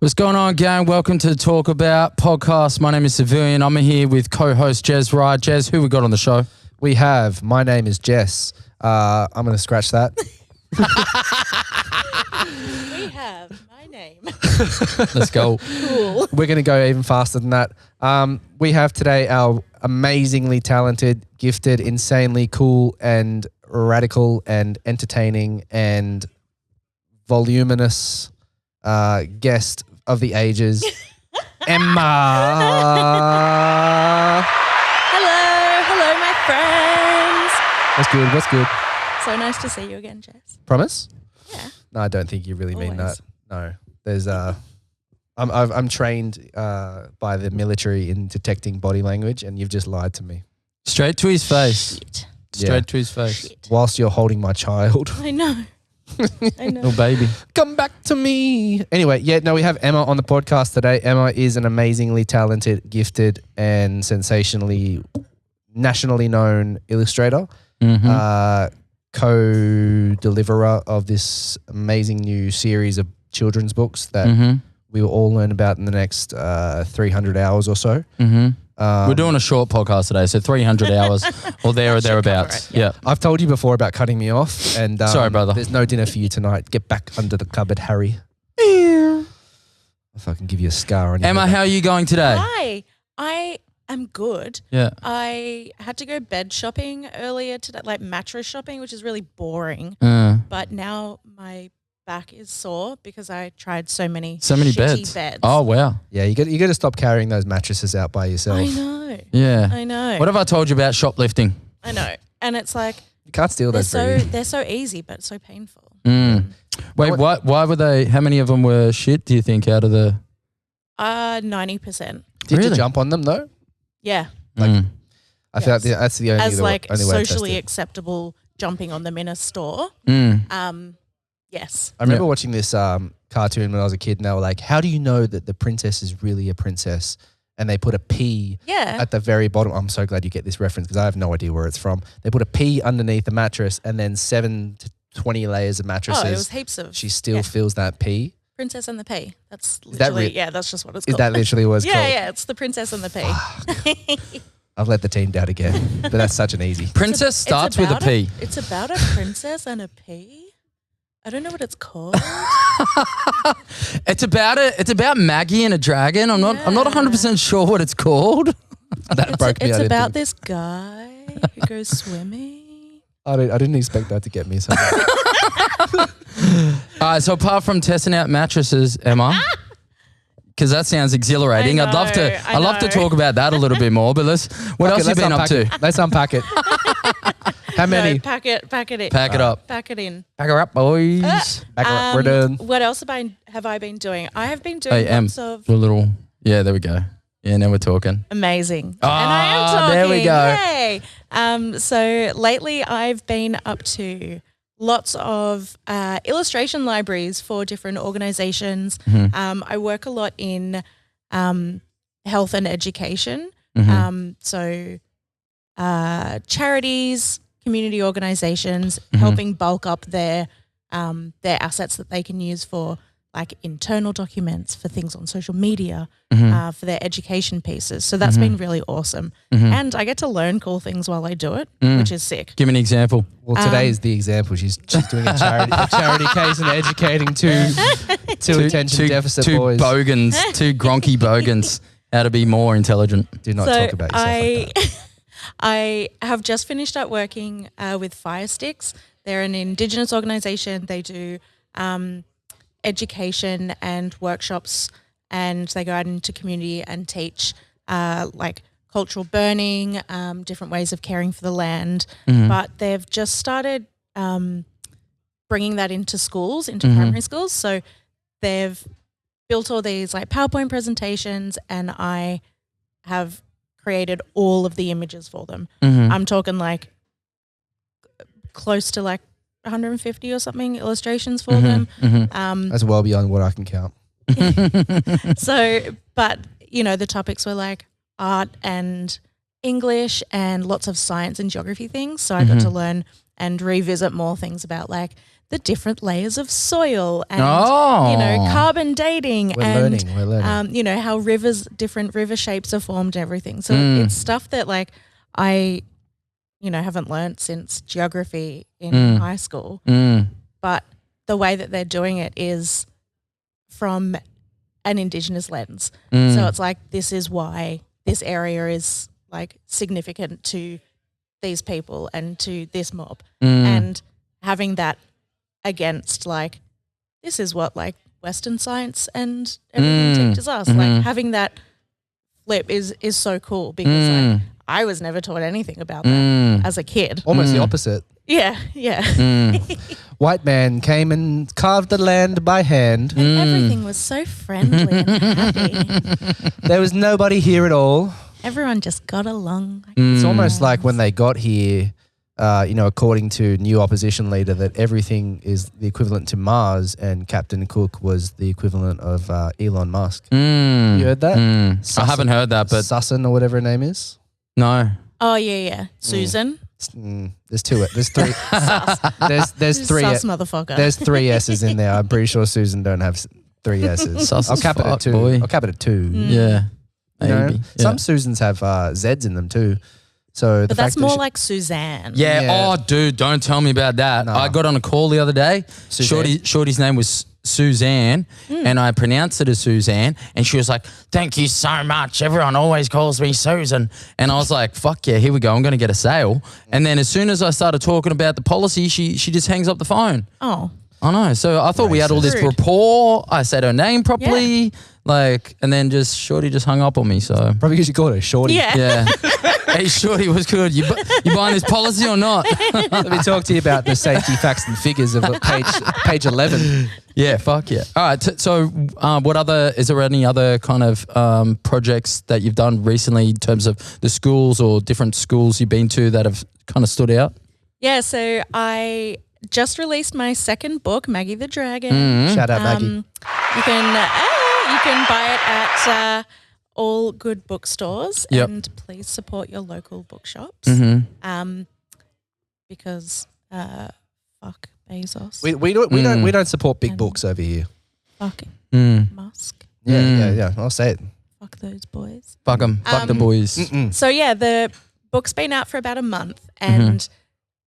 What's going on, gang? Welcome to the Talk About podcast. My name is Civilian. I'm here with co-host Jeswri. Jez, who we got on the show? We have, my name is Jess. I'm going to scratch that. We have my name. Let's go. Cool. We're going to go even faster than that. We have today our amazingly talented, gifted, insanely cool and radical and entertaining and voluminous guest of the ages, Emma. Hello, my friends. What's good? So nice to see you again, Jess. Promise? Yeah. No, I don't think you really mean that. Always. No, there's I'm trained by the military in detecting body language, and you've just lied to me. Straight to his face. Shit. Straight to his face. Shit. Whilst you're holding my child. I know. I know. Little baby. Come back to me. Anyway, we have Emma on the podcast today. Emma is an amazingly talented, gifted, and sensationally nationally known illustrator, co-deliverer of this amazing new series of children's books that we will all learn about in the next 300 hours or so. We're doing a short podcast today, so 300 hours or there or thereabouts. It, yeah. I've told you before about cutting me off, and sorry, brother. There's no dinner for you tonight. Get back under the cupboard, Harry. If I can give you a scar on your Emma, head. how are you going today? Hi. I am good. Yeah. I had to go bed shopping earlier today, like mattress shopping, which is really boring. But now my back is sore because I tried so many shitty beds. Oh, wow. Yeah, you got to stop carrying those mattresses out by yourself. I know. Yeah. I know. What have I told you about shoplifting? I know. And it's like You can't steal those. they're so easy but so painful. Wait, why were they, how many of them were shit, do you think, out of the... 90%. Did Really? you jump on them though? Yeah. I feel like Yes. that's the only As like only way to test socially it. acceptable jumping on them in a store. Yes. I remember watching this cartoon when I was a kid, and they were like, "How do you know that the princess is really a princess?" And they put a P at the very bottom. I'm so glad you get this reference because I have no idea where it's from. They put a P underneath the mattress, and then 7 to 20 layers of mattresses. Oh, it was heaps of. She still feels that P. Princess and the P. That's that literally, that's just what it's Is called. that literally what it's called? Yeah, it's the Princess and the P. I've let the team down again, but that's such an easy. Princess starts with a P. It's about a princess and a P. I don't know what it's called. It's about Maggie and a dragon. I'm not 100% sure what it's called. That broke me. It's about this guy who goes swimming. I didn't expect that to get me. So So apart from testing out mattresses, Emma, because that sounds exhilarating. I'd love to talk about that a little bit more. But what else have you been up to? Let's unpack it. How many? No, pack it in. Pack it up. Pack it in. Pack her up, boys. Back up. We're done. What else have I been doing? I have been doing lots of Yeah, there we go. Yeah, now we're talking. amazing. Ah, and I am talking. there we go. Yay. So lately I've been up to lots of illustration libraries for different organizations. I work a lot in health and education. So charities, community organizations, helping bulk up their assets that they can use for like internal documents, for things on social media, for their education pieces. So that's been really awesome. And I get to learn cool things while I do it, which is sick. Give me an example. Well, today is the example. She's doing a charity case and educating two attention deficit boys. Two bogans, two gronky bogans, how to be more intelligent. Do not talk about yourself like that. I have just finished up working with Fire Sticks. They're an Indigenous organisation. They do education and workshops, and they go out into community and teach like cultural burning, different ways of caring for the land. But they've just started bringing that into schools, into primary schools. So they've built all these like PowerPoint presentations, and I have created all of the images for them. I'm talking like close to like 150 or something illustrations for them. That's well beyond what I can count. So, but you know, the topics were like art and English and lots of science and geography things. So I got to learn and revisit more things about like the different layers of soil and, carbon dating We're learning. How different river shapes are formed and everything. So it's stuff that like I, haven't learnt since geography in high school. But the way that they're doing it is from an Indigenous lens. So it's like, this is why this area is like significant to these people and to this mob. And having that against like, this is what like Western science and everything teaches us. Like having that flip is so cool because like I was never taught anything about that as a kid. Almost the opposite. Yeah. White man came and carved the land by hand. And everything was so friendly and happy. There was nobody here at all. Everyone just got along. It's almost like when they got here, according to new opposition leader, that everything is the equivalent to Mars and Captain Cook was the equivalent of Elon Musk. You heard that? I haven't heard that, but Sussan or whatever her name is. No. Oh, yeah. Susan. There's two. There's three. there's three. Sus motherfucker. There's three S's in there. I'm pretty sure Susan don't have three S's. I'll cap it at two. Boy. I'll cap it at two. Yeah. Maybe. Some Susans have Z's in them too. So but that's more like Suzanne. Yeah. Oh, dude, don't tell me about that. No. I got on a call the other day. Shorty's name was Suzanne, and I pronounced it as Suzanne, and she was like, "Thank you so much. Everyone always calls me Susan." And I was like, "Fuck yeah, here we go. I'm going to get a sale." And then as soon as I started talking about the policy, she just hangs up the phone. Oh. I know. So I thought we had all this rapport. I said her name properly, and then Shorty just hung up on me. So probably because you called her Shorty. Yeah. Hey, Shorty, what's good? You buying this policy or not? Let me talk to you about the safety facts and figures of page 11. Yeah, fuck yeah. All right. So is there any other kind of projects that you've done recently in terms of the schools or different schools you've been to that have kind of stood out? Yeah. So I just released my second book, Maggie the Dragon. Shout out Maggie. You can buy it at all good bookstores, and please support your local bookshops. Because fuck Bezos. We don't support big books over here. Fuck Musk. Yeah. I'll say it. Fuck those boys. Fuck them. Fuck the boys. So yeah, the book's been out for about a month, and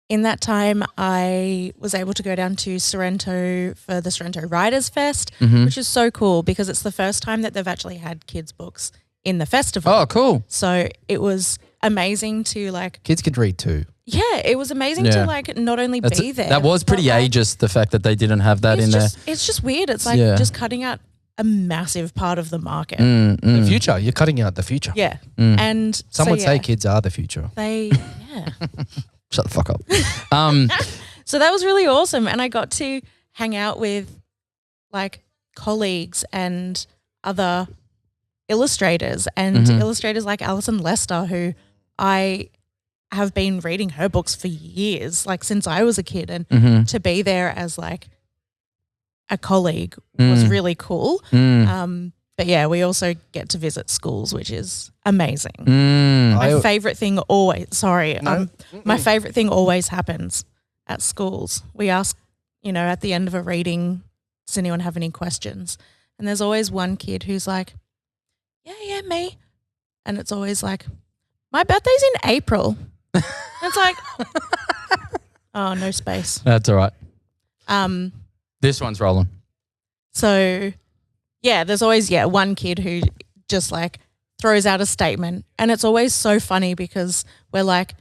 in that time, I was able to go down to Sorrento for the Sorrento Writers Fest, which is so cool because it's the first time that they've actually had kids' books in the festival. Oh, cool. So it was amazing to like... Kids could read too. Yeah, it was amazing to like not only be there. That was pretty ageist, the fact that they didn't have that in there. It's just weird. It's like just cutting out a massive part of the market. The future. You're cutting out the future. Yeah. And some would say kids are the future. Shut the fuck up. So that was really awesome. And I got to hang out with like colleagues and other illustrators and illustrators like Alison Lester, who I have been reading her books for years, like since I was a kid. And to be there as like a colleague was really cool. But yeah, we also get to visit schools, which is amazing. My favorite thing my favorite thing always happens at schools. We ask, at the end of a reading, does anyone have any questions? And there's always one kid who's like, yeah, me. And it's always like, my birthday's in April. And it's like, oh, no space. That's all right. This one's rolling. So... yeah, there's always, one kid who just like throws out a statement, and it's always so funny because we're like,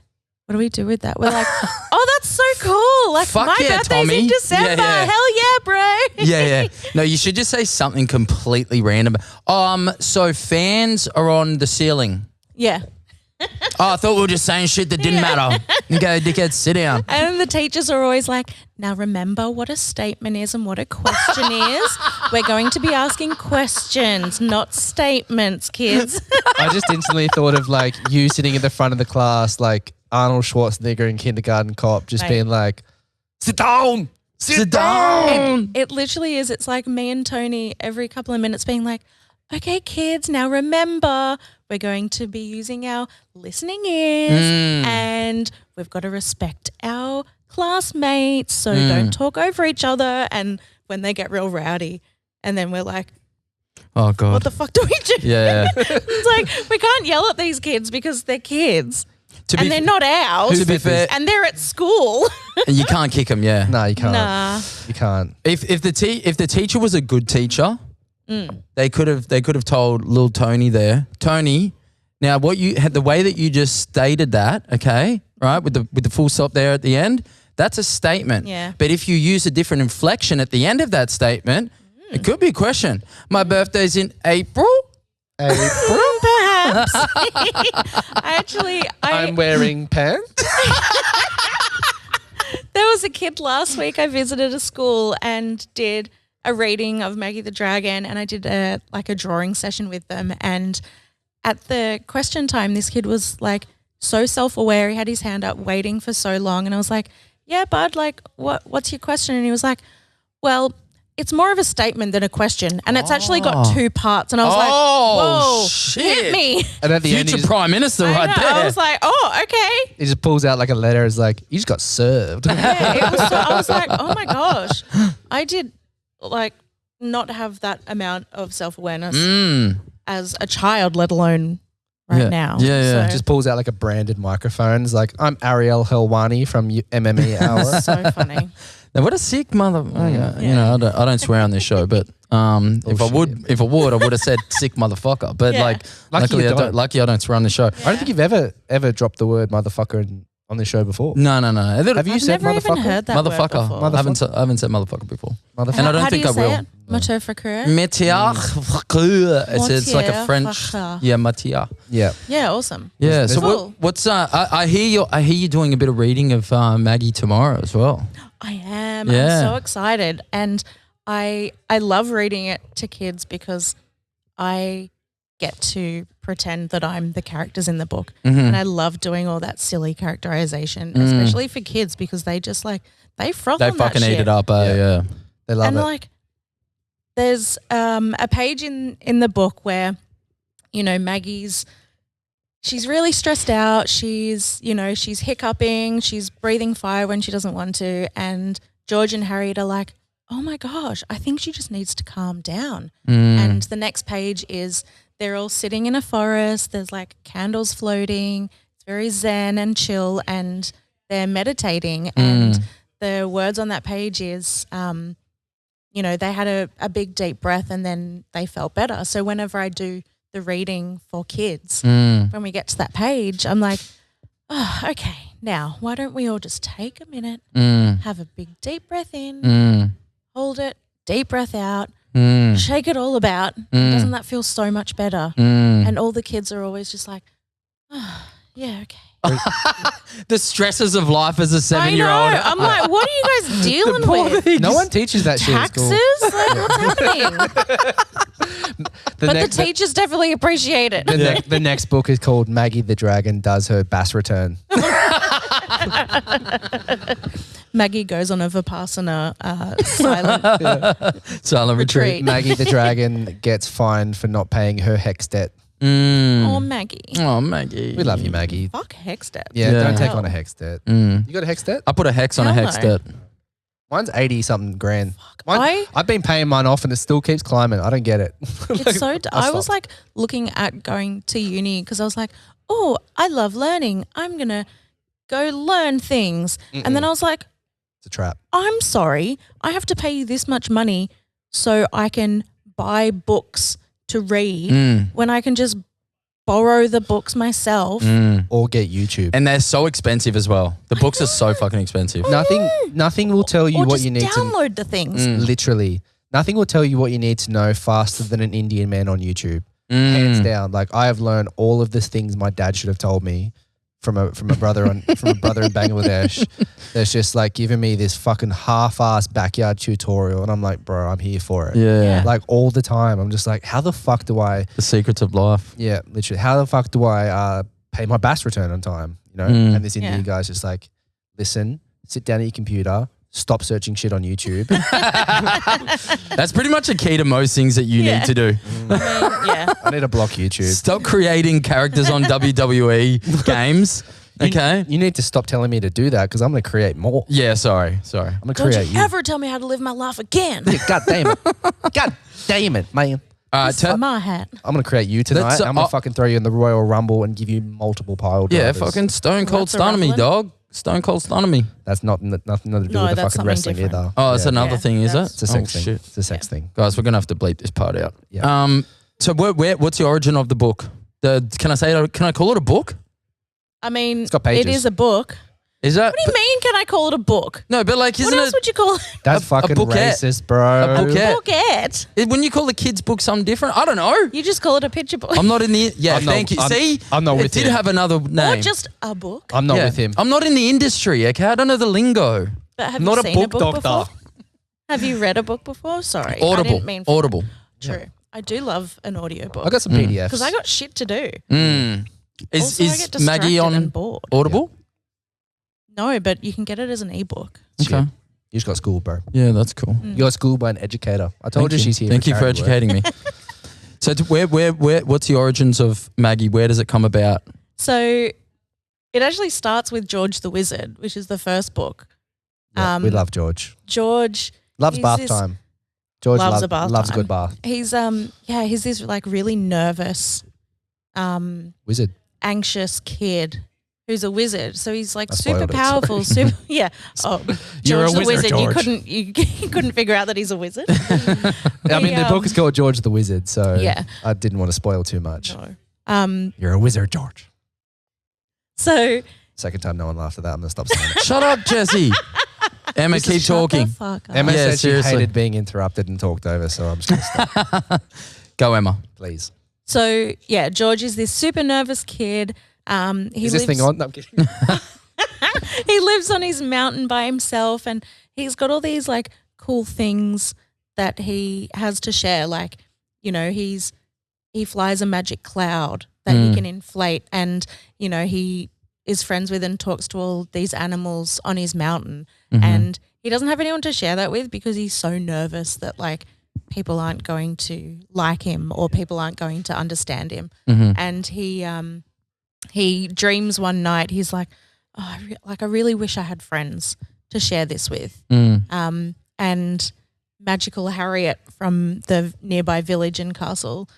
what do we do with that? We're like, oh, that's so cool. Like my birthday's Tommy. in December. Hell yeah, bro. Yeah. No, you should just say something completely random. So fans are on the ceiling. Yeah. Oh, I thought we were just saying shit that didn't matter. Okay, dickhead, sit down. And the teachers are always like, now remember what a statement is and what a question is. We're going to be asking questions, not statements, kids. I just instantly thought of like you sitting in the front of the class like Arnold Schwarzenegger in Kindergarten Cop just being like, sit down, sit down. It literally is. It's like me and Tony every couple of minutes being like, okay, kids, now remember we're going to be using our listening ears and we've got to respect our classmates, so don't talk over each other. And when they get real rowdy, and then we're like, oh God, what the fuck do we do? Yeah. It's like, we can't yell at these kids because they're kids and they're not ours. To be fair, and they're at school. and you can't kick them. Yeah. No, you can't. Nah. You can't. If the teacher was a good teacher, they could have told little Tony there, Tony. Now, what you had, the way that you just stated that, okay, right, with the full stop there at the end, that's a statement. Yeah. But if you use a different inflection at the end of that statement, it could be a question. My birthday's in April. Perhaps. I'm wearing pants. There was a kid last week. I visited a school and did a reading of Maggie the Dragon, and I did a drawing session with them. And at the question time, this kid was like so self-aware. He had his hand up, waiting for so long, and I was like, "Yeah, bud, like what's your question?" And he was like, "Well, it's more of a statement than a question, and it's actually got two parts." And I was like, "Whoa, shit. hit me!" And at the end, Future Prime Minister right there. I was like, "Oh, okay." he just pulls out like a letter. It's like, you just got served. Yeah, I was like, "Oh my gosh, I did like not have that amount of self-awareness as a child, let alone now." Yeah. So, Just pulls out like a branded microphone. It's like, I'm Ariel Helwani from MMA Hour. so funny. Now, what a sick mother! You know, I don't swear on this show, but if I would have said sick motherfucker. But luckily I don't swear on the show. I don't think you've ever dropped the word motherfucker on this show before. No. Have you I've said never motherfucker? even heard that word Motherfucker. before. I haven't said motherfucker before. Motherfucker. And I don't How think do I you say will. it? Matière. It's like a French. Matière. Yeah, matière. Yeah. Yeah, awesome. Yeah. So Cool. what's I hear you doing a bit of reading of Maggie tomorrow as well. I am. Yeah. I'm so excited, and I love reading it to kids because I get to pretend that I'm the characters in the book, and I love doing all that silly characterization, especially for kids because they just they froth They on fucking that eat shit. it up. Yeah. They love And it. there's a page in the book where, Maggie's, she's really stressed out. She's hiccuping. She's breathing fire when she doesn't want to. And George and Harriet are like, "Oh my gosh, I think she just needs to calm down." And the next page is they're all sitting in a forest. There's candles floating. It's very zen and chill, and they're meditating. And the words on that page is, they had a big deep breath and then they felt better. So whenever I do the reading for kids, when we get to that page, I'm like, "Oh, okay, now why don't we all just take a minute, have a big deep breath in, hold it, deep breath out, shake it all about. Doesn't that feel so much better?" And all the kids are always just like, "Oh, yeah, okay." The stresses of life as a 7-year-old. I know. I'm like, what are you guys dealing with? No one teaches that shit at school. Taxes? What's happening? The teachers definitely appreciate it. The next book is called Maggie the Dragon Does Her Bass Return. Maggie goes on a Vipassana silent retreat. Maggie the Dragon gets fined for not paying her hex debt. Oh, Maggie. Oh, Maggie. We love you, Maggie. Fuck hex debt. Yeah, don't take Hell. on a hex debt. You got a hex debt? I put a hex on a Hell hex no. debt. Mine's 80-something grand. I- I've been paying mine off and it still keeps climbing. I don't get it. It's so I was stopped. looking at going to uni because I was like, "Oh, I love learning. I'm going to go learn things." And then I was like, It's a trap. "I'm sorry. I have to pay you this much money so I can buy books to read when I can just borrow the books myself." Or get YouTube. And they're so expensive as well. The books are so fucking expensive. Nothing will tell you or what just you need to download the things. literally. Nothing will tell you what you need to know faster than an Indian man on YouTube. Hands down. I have learned all of these things my dad should have told me from a brother in Bangladesh. That's just giving me this fucking half-ass backyard tutorial, and I'm like, bro, I'm here for it. Yeah. All the time. I'm just like, how the fuck do I? The secrets of life. Yeah, literally. How the fuck do I pay my bass return on time? And this Indian guy's just like, listen, sit down at your computer, stop searching shit on YouTube. That's pretty much a key to most things that you need to do. Yeah. I need to block YouTube. Stop creating characters on WWE games. Okay. You need to stop telling me to do that because I'm going to create more. Yeah, sorry. I'm going to Don't create you ever tell me how to live my life again. God damn it. God damn it, man. This is my hat. I'm going to create you tonight. That's, I'm going to fucking throw you in the Royal Rumble and give you multiple pile drivers. Yeah, fucking Stone Cold That's a Stunner me, rumbling. dog. Stone Cold Stunner me. That's nothing to do No, with the that's fucking something wrestling different. either. Oh, it's another Yeah, thing, is it? that's- It's a sex Oh, thing. shit. It's a sex thing. Guys, we're going to have to bleep this part out. Yeah. So what's the origin of the book? Can I call it a book? I mean, It's got pages. it is a book. Is that? What do you mean, can I call it a book? No, but like, What isn't else it? would you call it? That's a fucking bookette. racist, bro. A bookette. Bookette. When you call a kid's book something different, I don't know. You just call it a picture book. I'm not in the. Yeah, I'm not- thank you. I'm- See, I'm not with It did him. have another name. Or just a book. I'm not Yeah. with him. I'm not in the industry. Okay, I don't know the lingo. But have Not you a seen book a book doctor. before? Have you read a book before? Sorry. I Audible. didn't mean for Audible. True. I do love an audiobook. I got some PDFs. Because I got shit to do. Mm. Also, I get Is distracted Maggie on and bored. Audible? No, but you can get it as an ebook. Shit. Okay. You just got schooled, bro. Yeah, that's cool. You got schooled by an educator. I told you she's here. Thank you for charity work. educating me. So what's the origins of Maggie? Where does it come about? So it actually starts with George the Wizard, which is the first book. Yeah, we love George. George Loves he's bath this- time. George loves a bath loves a time. good bath. He's he's this like really nervous, Wizard. anxious kid who's a wizard. So he's like I super spoiled it, powerful, super Oh, You're George a the wizard, George. You couldn't figure out that he's a wizard. I mean, the book is called George the Wizard, so Yeah. I didn't want to spoil too much. No. You're a wizard, George. So Second time no one laughed at that. I'm going to stop saying it. Shut up, Jesse. Emma, keep talking. Fuck up. Emma Yeah, said seriously. she hated being interrupted and talked over, so I'm just going to stop, Go, Emma. please. So yeah, George is this super nervous kid. He Is this thing on? No, I'm kidding. He lives on his mountain by himself, and he's got all these like cool things that he has to share. Like, you know, he flies a magic cloud that he can inflate, and you know, he is friends with and talks to all these animals on his mountain, and he doesn't have anyone to share that with because he's so nervous that like people aren't going to like him or people aren't going to understand him. And he dreams one night. He's like, oh, I really wish I had friends to share this with. And magical Harriet from the nearby village and castle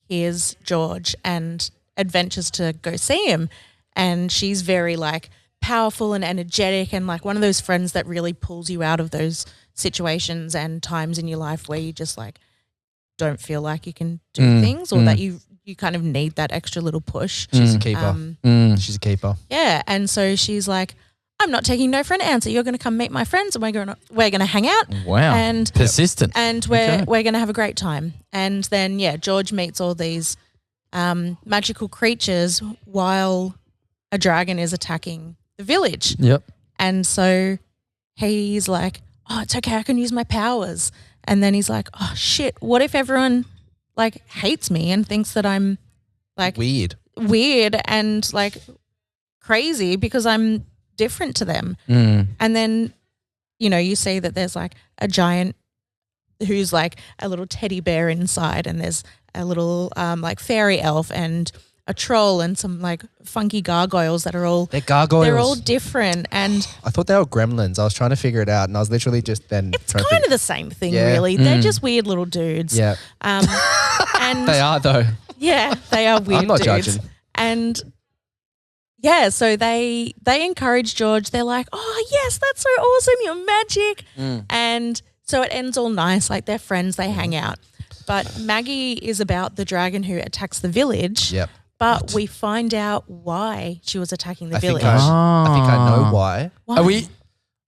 hears George and adventures to go see him. And she's very like powerful and energetic and like one of those friends that really pulls you out of those situations and times in your life where you just like don't feel like you can do things or that you kind of need that extra little push. She's a keeper. She's a keeper. Yeah, and so she's like, I'm not taking no for an answer. You're going to come meet my friends and we're going to hang out. Wow. And Persistent. and we're going to have a great time. And then yeah, George meets all these magical creatures while a dragon is attacking the village. Yep. And so he's like, oh, it's okay, I can use my powers. And then he's like, oh shit, what if everyone like hates me and thinks that I'm like Weird. and like crazy because I'm different to them. And then, you know, you see that there's like a giant who's like a little teddy bear inside, and there's a little like fairy elf and a troll and some like funky gargoyles that are all They're gargoyles. they're all different, and I thought they were gremlins. I was trying to figure it out, and I was literally just then it's trying to kind of the same thing, Yeah. really. They're just weird little dudes. Yeah, And they are though. yeah, they are weird I'm not dudes. judging. And yeah, so they encourage George. They're like, oh, yes, that's so awesome. You're magic. And so it ends all nice. Like they're friends. They hang out. But Maggie is about the dragon who attacks the village. Yep. But we find out why she was attacking the I village. think I know why. Why? Are we?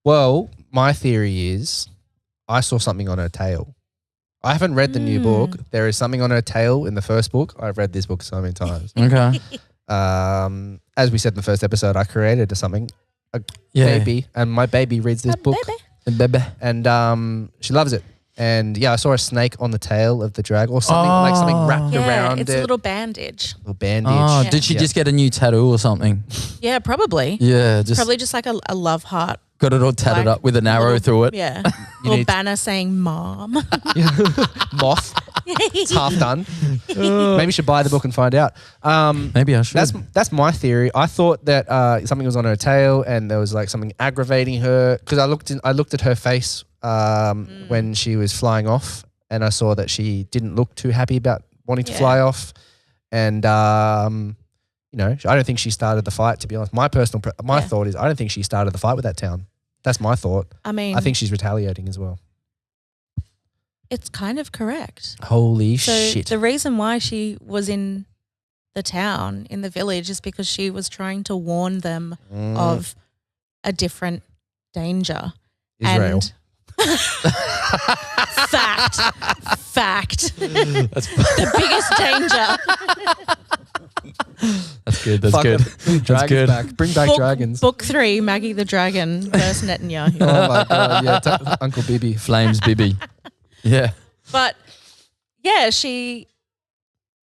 Well, my theory is I saw something on her tail. I haven't read the new book. There is something on her tail in the first book. I've read this book so many times. Okay. As we said in the first episode, I created a baby, and my baby reads this book, Baby. and she loves it. And yeah, I saw a snake on the tail of the dragon, or something like something wrapped Yeah, around it's it. a little bandage. Little bandage. Oh, did she just get a new tattoo or something? Yeah, probably. Yeah, Probably just like a love heart Got it all tatted up with an arrow through it. Yeah. You or need- banner saying "Mom." Moth. It's half done. Maybe you should buy the book and find out. Maybe I should. That's my theory. I thought that something was on her tail and there was like something aggravating her because I looked at her face when she was flying off and I saw that she didn't look too happy about wanting to fly off, and you know, I don't think she started the fight. To be honest, my thought is I don't think she started the fight with that town. That's my thought. I mean, I think she's retaliating as well. it's kind of correct. Holy So shit. the reason why she was in the town, in the village, is because she was trying to warn them of a different danger. Israel. And fact. That's the biggest danger. That's good. That's Fuck good. it. That's good. Back. Bring back dragons. Book 3, Maggie the Dragon versus Netanyahu. Oh my god! Yeah, Uncle Bibi. Flames Bibi. Yeah. But yeah,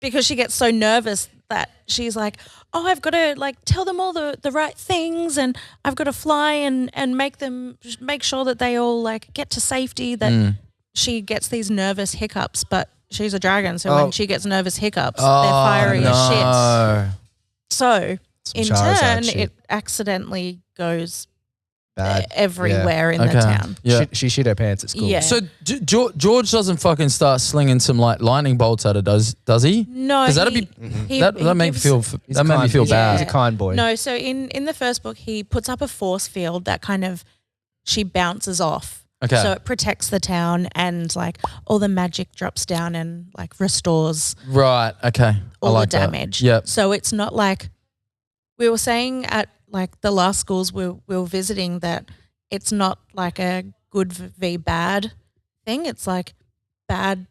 because she gets so nervous that she's like, oh, I've got to like tell them all the right things, and I've got to fly and make sure that they all like get to safety. That she gets these nervous hiccups, but she's a dragon, so when she gets nervous hiccups, they're fiery as shit. So in turn, it accidentally goes Bad. everywhere in the town. Yeah. She shit her pants at school. Yeah. So George doesn't fucking start slinging some like lightning bolts at it, does he? No, Because that'd be that made me feel bad. He's a kind boy. No, so in the first book, he puts up a force field that kind of she bounces off. Okay. So it protects the town, and like all the magic drops down and like restores Right. Okay. all I like the damage. Yep. So it's not like we were saying at like the last schools we were visiting, that it's not like a good v bad thing. It's like bad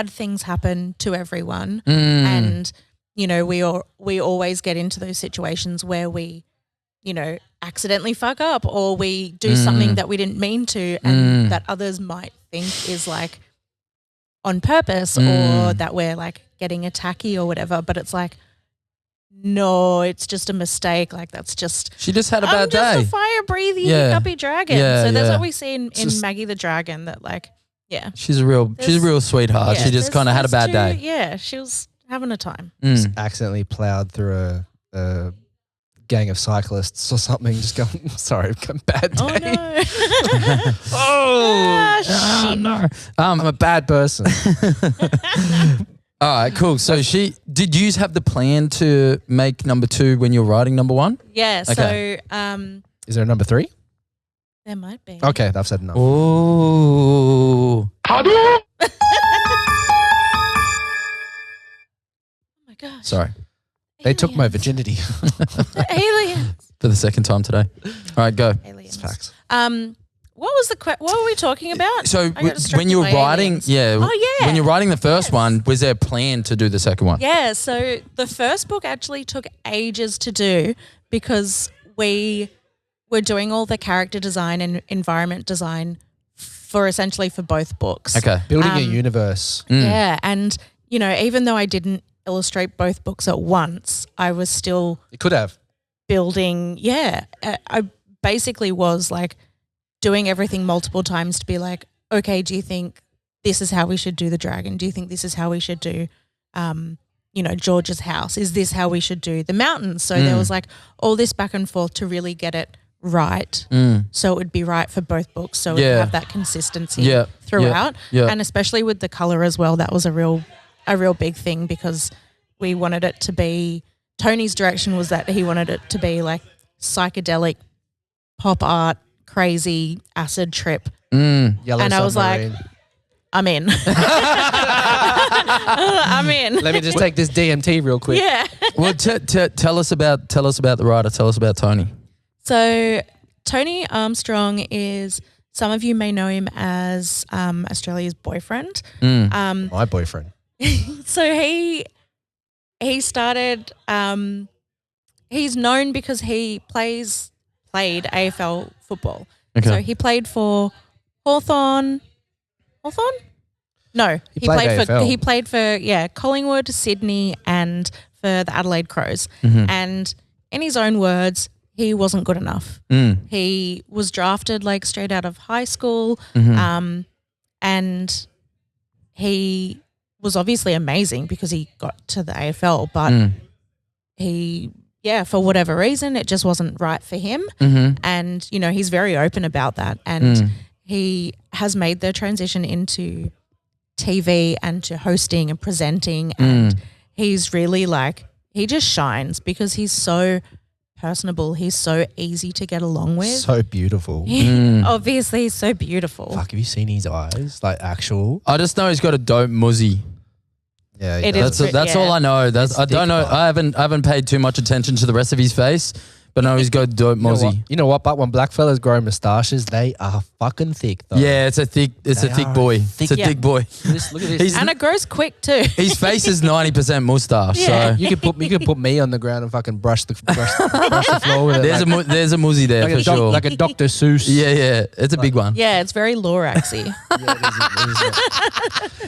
things happen to everyone, and you know we always get into those situations where we, you know, accidentally fuck up or we do something that we didn't mean to, and that others might think is like on purpose or that we're like getting attacky or whatever. But it's like, no, it's just a mistake. Like that's just She just had a bad I'm just day. a fire-breathing Yeah. hiccupy dragon. Yeah, so that's yeah. what we see in Maggie the Dragon. That like, yeah, She's a real sweetheart. yeah, She just kind of had a bad day. Yeah, she was having a time. Just accidentally plowed through a gang of cyclists or something. Just going, sorry, bad day. Oh no! Oh, no. I'm a bad person. All right, cool. So did you have the plan to make number 2 when you're writing number 1? Yeah. Okay. So Is there a number 3? there might be. Okay, I've said enough. Oh. Oh my gosh! Sorry. They took my virginity. Aliens. For the second time today. All right, go. Aliens. Facts. What was what were we talking about? So I got distracted when you were by writing, aliens. when you're writing the first one, was there a plan to do the second one? Yeah, so the first book actually took ages to do because we were doing all the character design and environment design for both books. Okay. Building a universe. Yeah, and you know, even though I didn't illustrate both books at once, I was still You could have. building. Yeah, I basically was like doing everything multiple times to be like, okay, do you think this is how we should do the dragon? Do you think this is how we should do, you know, George's house? Is this how we should do the mountains? So there was like all this back and forth to really get it right. So it would be right for both books. So it would have that consistency throughout. Yeah. And especially with the color as well, that was a real big thing because we wanted it to be, Tony's direction was that he wanted it to be like psychedelic pop art, crazy acid trip. Yellow And I was like, submarine. I'm in. I'm in. Let me just take this DMT real quick. Yeah. Well, tell us about the writer. Tell us about Tony. So Tony Armstrong is, some of you may know him as Australia's boyfriend. My boyfriend. So he started, he's known because he played AFL football. Okay. So he played for Hawthorn? No, He played AFL. he played for Collingwood, Sydney, and for the Adelaide Crows. And in his own words, he wasn't good enough. He was drafted like straight out of high school, and he was obviously amazing because he got to the AFL, but he, for whatever reason, it just wasn't right for him. And, you know, he's very open about that. And he has made the transition into TV and to hosting and presenting. And he's really like, he just shines because he's so personable. He's so easy to get along with. So beautiful. Obviously, he's so beautiful. Fuck, have you seen his eyes? Like actual. I just know he's got a dope muzzy. Yeah, It is. That's all I know. I don't know. I haven't paid too much attention to the rest of his face, but no, he's got dope mozzie. You know what? But when black fellas grow moustaches, they are fucking thick though. Yeah, it's a thick boy. It's a thick boy. Look at this. And it grows quick too. His face is 90% moustache. Yeah. So You could put me on the ground and fucking brush the floor with it. there's a muzzy there like for sure. like a Dr. Seuss. Yeah, it's a big one. Yeah, it's very Loraxy.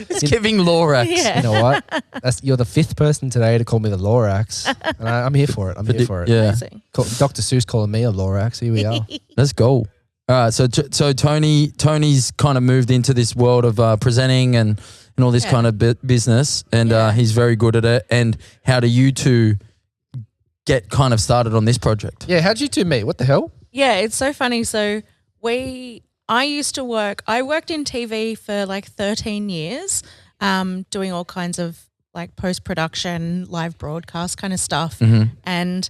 It's giving Lorax. Yeah. You know what? You're the fifth person today to call me the Lorax, and I'm here for it. I'm here for it. Yeah, Amazing. Dr. Seuss calling me a Lorax. Here we are. let's go. All right, so Tony's kind of moved into this world of presenting and all this kind of business, and he's very good at it. And how do you two get kind of started on this project? Yeah, how'd you two meet? What the hell? Yeah, it's so funny. So I worked in TV for like 13 years, doing all kinds of like post-production, live broadcast kind of stuff. And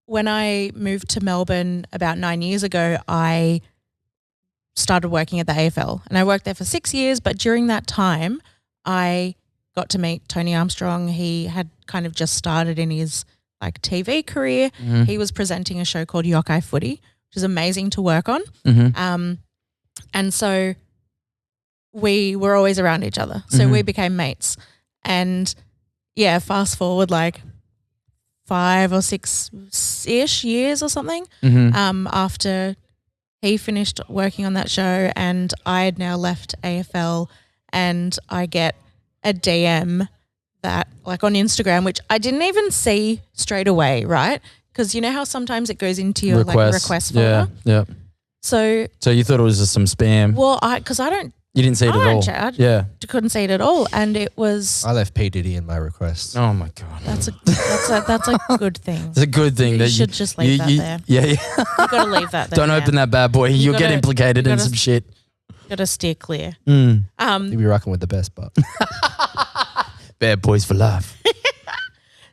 when I moved to Melbourne about 9 years ago, I started working at the AFL, and I worked there for 6 years. But during that time, I got to meet Tony Armstrong. He had kind of just started in his like TV career. He was presenting a show called Yokai Footy, which is amazing to work on. And so we were always around each other. So we became mates. And yeah, fast forward like 5 or 6-ish years or something after he finished working on that show, and I had now left AFL, and I get a DM that like on Instagram, which I didn't even see straight away, right? Because you know how sometimes it goes into your like request folder? Yeah. So you thought it was just some spam? Well, because I don't. You didn't see it at all? I couldn't see it at all, and it was. I left P. Diddy in my requests. Oh my god, that's a good thing. It's a good thing. You should just leave that there. Yeah. You got to leave that there. Don't open that bad boy. You'll get implicated in some shit. Got to steer clear. You'll be rocking with the best, but bad boys for life.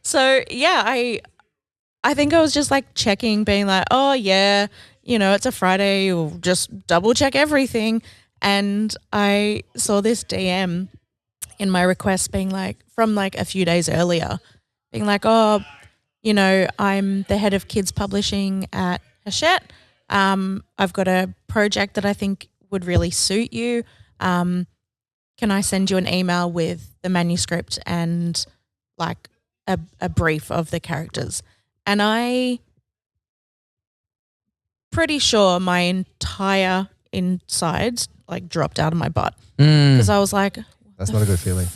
So yeah, I think I was just like checking, being like, oh yeah, you know, it's a Friday. You'll just double check everything. And I saw this DM in my request being like, from like a few days earlier, being like, oh, you know, I'm the head of kids publishing at Hachette. I've got a project that I think would really suit you. Can I send you an email with the manuscript and like a brief of the characters? And I pretty sure my entire insides like dropped out of my butt because I was like, that's not a good feeling.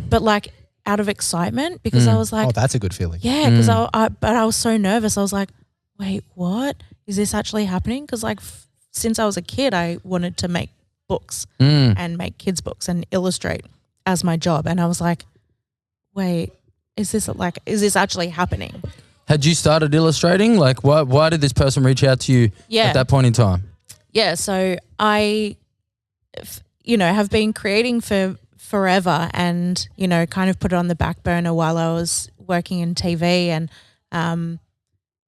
But like out of excitement because I was like, oh, that's a good feeling. Yeah, because but I was so nervous. I was like, wait, what? Is this actually happening? Because like since I was a kid, I wanted to make books and make kids books and illustrate as my job. And I was like, wait, is this actually happening? Had you started illustrating? Like, why did this person reach out to you at that point in time? Yeah, so I, you know, have been creating for forever, and you know, kind of put it on the back burner while I was working in TV, and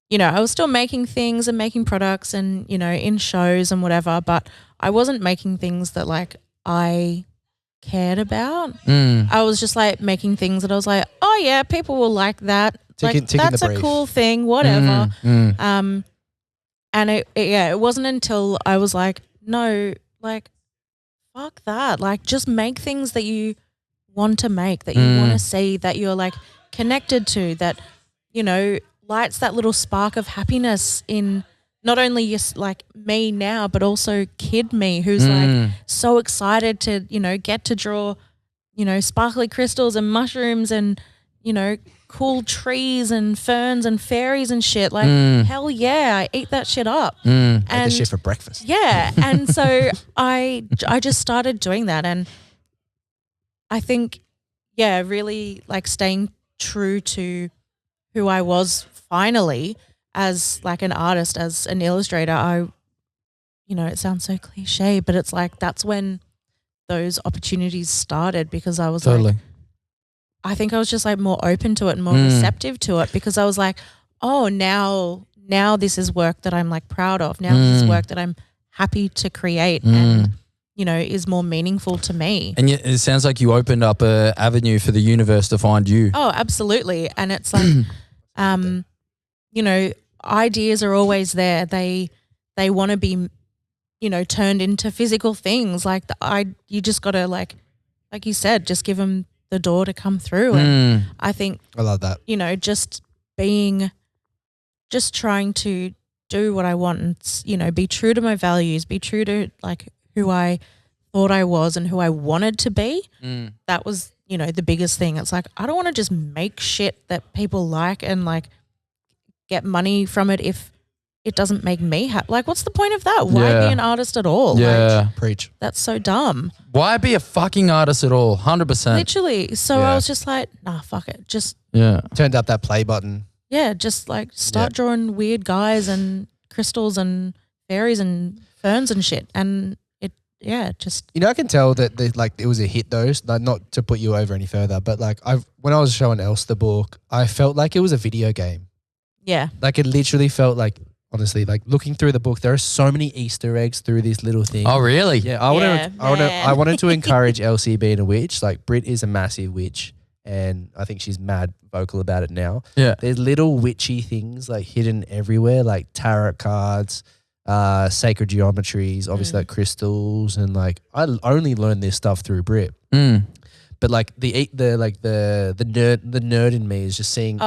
you know, I was still making things and making products, and you know, in shows and whatever, but I wasn't making things that like I cared about. I was just like making things that I was like, oh yeah, people will like that. That's a cool thing, whatever. And it wasn't until I was like, no, like, fuck that. Like, just make things that you want to make, that you want to see, that you're like connected to, that, you know, lights that little spark of happiness in not only just like me now, but also kid me who's like so excited to, you know, get to draw, you know, sparkly crystals and mushrooms and, you know, cool trees and ferns and fairies and shit. Like, hell yeah, I eat that shit up. And the shit for breakfast. Yeah. And so I just started doing that. And I think, yeah, really like staying true to who I was finally as like an artist, as an illustrator. It sounds so cliche, but it's like that's when those opportunities started, because I was like, I think I was just like more open to it and more receptive to it, because I was like, oh, now this is work that I'm like proud of. Now this is work that I'm happy to create and, is more meaningful to me. And it sounds like you opened up an avenue for the universe to find you. Oh, absolutely. And it's like, ideas are always there. They want to be, turned into physical things. Like you just got to like you said, just give them the door to come through. And I think I love that. Just trying to do what I want and, be true to my values, be true to like who I thought I was and who I wanted to be. That was, the biggest thing. It's like, I don't want to just make shit that people like and like get money from it if it doesn't make me happy. Like, what's the point of that? Why be an artist at all? Yeah. Like, Preach. that's so dumb. Why be a fucking artist at all? 100%. Literally. So I was just like, nah, fuck it. Just turned up that play button. Yeah, just like start drawing weird guys and crystals and fairies and ferns and shit. And just. I can tell that it was a hit though. Like, not to put you over any further, but like when I was showing Else the book, I felt like it was a video game. Yeah. Like it literally felt like, honestly, like looking through the book, there are so many Easter eggs through this little thing. Oh, really? Yeah. I wanted to encourage Elsie being a witch. Like Brit is a massive witch, and I think she's mad vocal about it now. Yeah. There's little witchy things like hidden everywhere, like tarot cards, sacred geometries, obviously like crystals, and like I only learned this stuff through Brit. But like the nerd in me is just seeing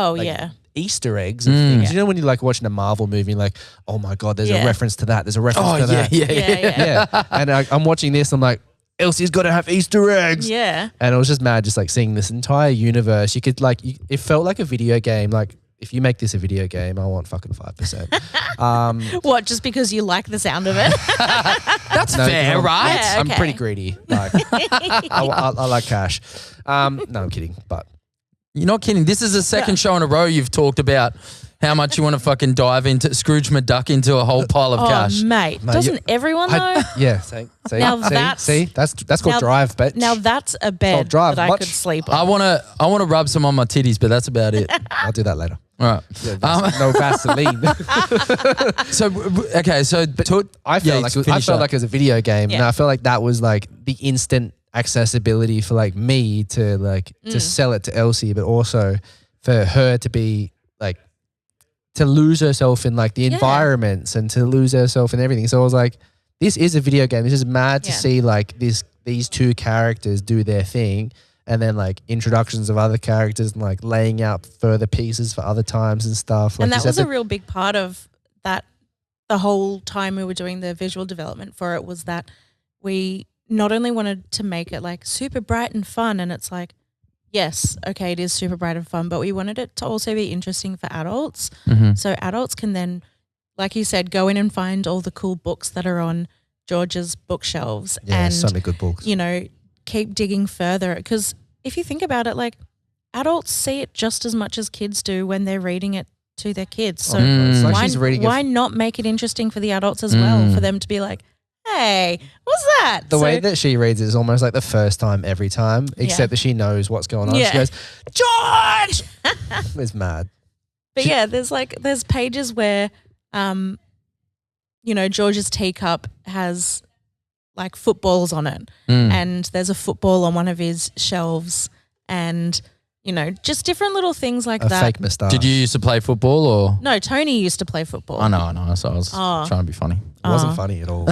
Easter eggs and things. When you're like watching a Marvel movie, like, oh my God, there's a reference to that. There's a reference to that. Yeah. And I'm watching this, I'm like, Elsie's got to have Easter eggs. Yeah. And I was just mad, just like seeing this entire universe. You could like, it felt like a video game. Like, if you make this a video game, I want fucking 5%. What, just because you like the sound of it? That's fair, right? Yeah, okay. I'm pretty greedy. Like, I like cash. No, I'm kidding, but. You're not kidding. This is the second show in a row you've talked about how much you want to fucking dive into Scrooge McDuck into a whole pile of cash. Mate, doesn't everyone know? Yeah, see, Now that's called drive, bitch. Now that's a bed drive. that I could sleep on. I wanna rub some on my titties, but that's about it. I'll do that later. All right. Yeah, no Vaseline. I felt like it was a video game, and I felt like that was like the instant accessibility for like me to like to sell it to Elsie, but also for her to be like to lose herself in like the environments and to lose herself in everything. So I was like, this is a video game. This is mad to see like these two characters do their thing, and then like introductions of other characters and like laying out further pieces for other times and stuff. Like, and that was a real big part of that. The whole time we were doing the visual development for it was that we not only wanted to make it like super bright and fun, and it's like, yes, okay, it is super bright and fun, but we wanted it to also be interesting for adults. So adults can then, like you said, go in and find all the cool books that are on George's bookshelves. Yeah, and, so many good books. Keep digging further, because if you think about it, like adults see it just as much as kids do when they're reading it to their kids. So it's like she's reading why not make it interesting for the adults as well, for them to be like, hey, what's that? The way that she reads it is almost like the first time every time, except that she knows what's going on. She goes, George! It's mad. But there's pages where, George's teacup has like footballs on it, and there's a football on one of his shelves, and just different little things like that. A fake moustache. Did you used to play football or? No, Tony used to play football. I know. So I was trying to be funny. It wasn't funny at all.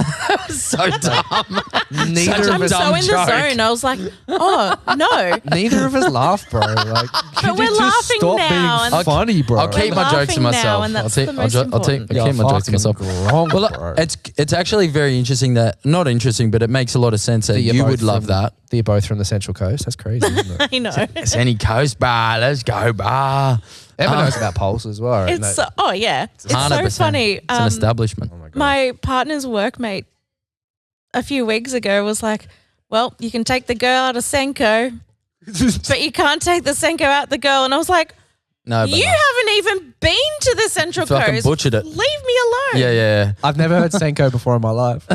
So dumb. Neither of us. So in the zone, I was like, oh no. Neither of us laugh, bro. Like, but we're laughing stop now. being funny, bro. I'll keep my jokes to myself. I'll keep my jokes to myself. Well, it's actually very interesting not interesting, but it makes a lot of sense that you would love that. You're both from the Central Coast. That's crazy, isn't it? I know. It's any coast. Coast, brah. Let's go, brah. Emma knows about Pulse as well. Right? It's it's so 100%. funny. It's an establishment. Oh my God. My partner's workmate a few weeks ago was like, well, you can take the girl out of Senko, but you can't take the Senko out the girl. And I was like, No, but you haven't even been to the Central fucking Coast. butchered it. Leave me alone. Yeah. I've never heard Senko before in my life.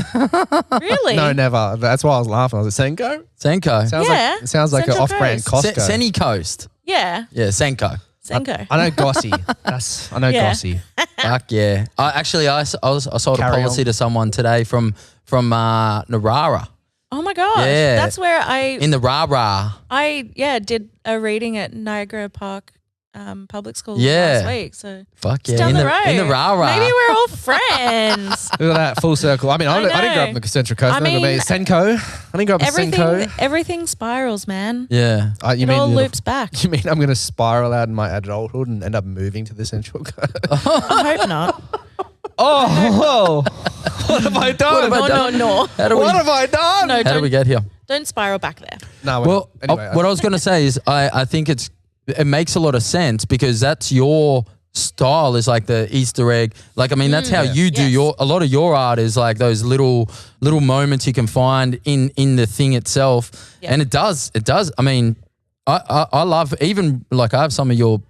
Really? No, never. That's why I was laughing. I was like, Senko? Senko. Sounds like an Central off-brand Coast. Costco. Senny Coast. Yeah. Yeah, Senko. Senko. I know Gossi. I know Yeah. Gossi. Fuck yeah. I sold a Carry policy on. to someone today from Narara. Oh my gosh. Yeah. That's where In the Rara. I did a reading at Niagara Park Public School Yeah. last week. So Fuck it's yeah. down In the road. In the Rara. Maybe we're all friends. Look at that, full circle. I mean, I didn't grow up in the Central Coast. I I mean, mean, Senko. I didn't grow up in Senko. everything spirals, man. Yeah. You It all loops back. You mean I'm going to spiral out in my adulthood and end up moving to the Central Coast? I hope not. Oh, what have I done? No. What have I done? No, How do we get here? don't spiral back there. No, Well, anyway, what I was going to say is I think it makes a lot of sense because that's your style is like the Easter egg. Like, I mean, that's how you do Yes. a lot of your art is like those little moments you can find in the thing itself. Yeah. And it does. I mean, I love even like I have some of your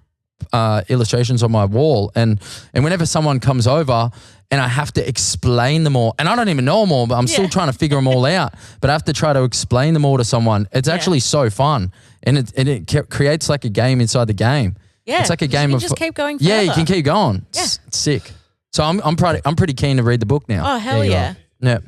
illustrations on my wall and whenever someone comes over and I have to explain them all and I don't even know them all, but I'm still trying to figure them all out, but I have to try to explain them all to someone. It's actually so fun and it creates like a game inside the game. Yeah. It's like a game you of just keep going yeah, you further. can keep going. Yeah. It's sick. So I'm pretty keen to read the book now. Oh, hell There you yeah. Yeah.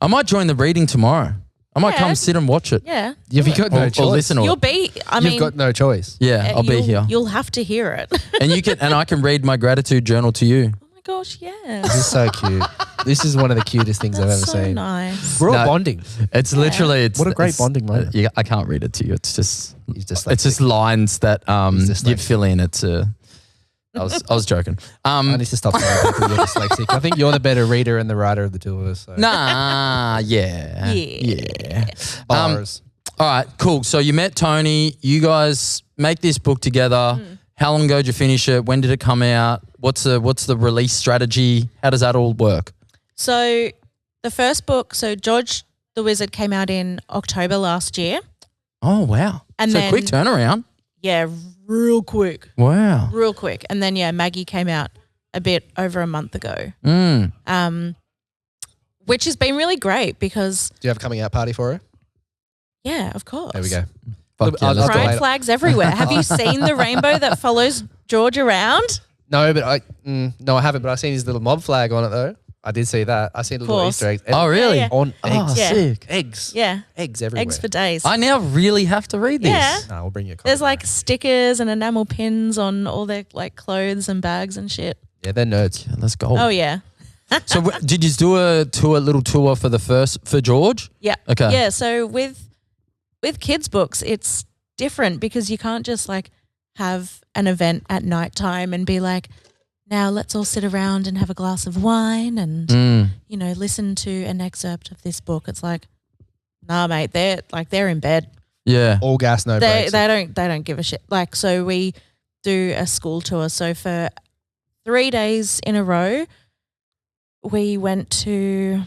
I might join the reading tomorrow. I might come sit and watch it. Yeah. you've got no Or choice. listen to You'll it. be, You've got no choice. Yeah, I'll be here. You'll have to hear it. And I can read my gratitude journal to you. Oh my gosh, yes. This is so cute. This is one of the cutest things I've ever That's so seen. nice. We're all No. bonding. It's literally What a great it's- bonding moment. Yeah, I can't read it to you. It's just He's just it's just lines that dyslexic. you fill in. It's I was joking. I need to stop saying people you're dyslexic. I think you're the better reader and the writer of the two of us. So. Nah, yeah. Yeah. Bars. All right, cool. So you met Tony. You guys make this book together. How long ago did you finish it? When did it come out? What's the release strategy? How does that all work? So the first book, George the Wizard came out in October last year. Oh wow! And so then- quick turnaround. Yeah, real quick. Wow. Real quick. And then, Maggie came out a bit over a month ago, which has been really great because, Do you have a coming out party for her? yeah, of course. There we go. Fuck yeah, I'll let's go go. Pride later. flags everywhere. Have you seen the rainbow that follows George around? No, but I haven't. But I've seen his little mob flag on it though. I did see that. I seen the little Course. Easter eggs. Oh really? Yeah. On Oh, eggs. Yeah. sick. Eggs. Yeah. Eggs everywhere. Eggs for days. I now really have to read this. Yeah. No, we'll bring you a copy. There's like stickers and enamel pins on all their like clothes and bags and shit. Yeah, they're nerds. Yeah, let's go. Oh yeah. So did you do a little tour for George? Yeah. Okay. Yeah. So with kids' books, it's different because you can't just like have an event at nighttime and be like, now let's all sit around and have a glass of wine and listen to an excerpt of this book. It's like, nah, mate, they're in bed. Yeah. All gas, no They brakes. don't give a shit. Like, so we do a school tour. So for 3 days in a row, we went to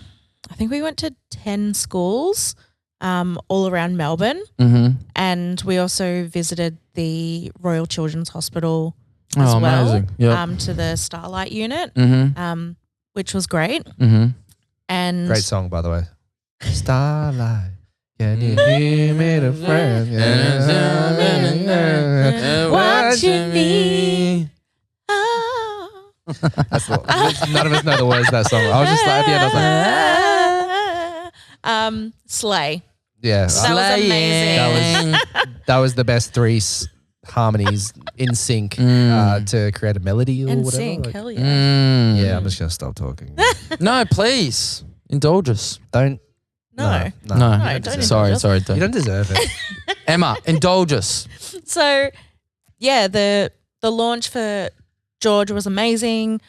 10 schools all around Melbourne. Mm-hmm. And we also visited the Royal Children's Hospital Oh, as well, amazing. Yeah. to the Starlight unit, Mm-hmm. which was great. Mm-hmm. And Great song, by the way. Starlight. Can you hear me, the friend? what you need. Oh. That's what, none of us know the words of that song. I was just like, at the end, I was like, Slay. yeah. That was amazing. That was the best three harmonies in sync to create a melody or And whatever. sync, Like- hell yeah. yeah, I'm just going to stop talking. No, please indulge us. Don't. No. No, No, don't sorry, indulge us. sorry. You don't deserve it. Emma, indulge us. So, yeah, the launch for George was amazing.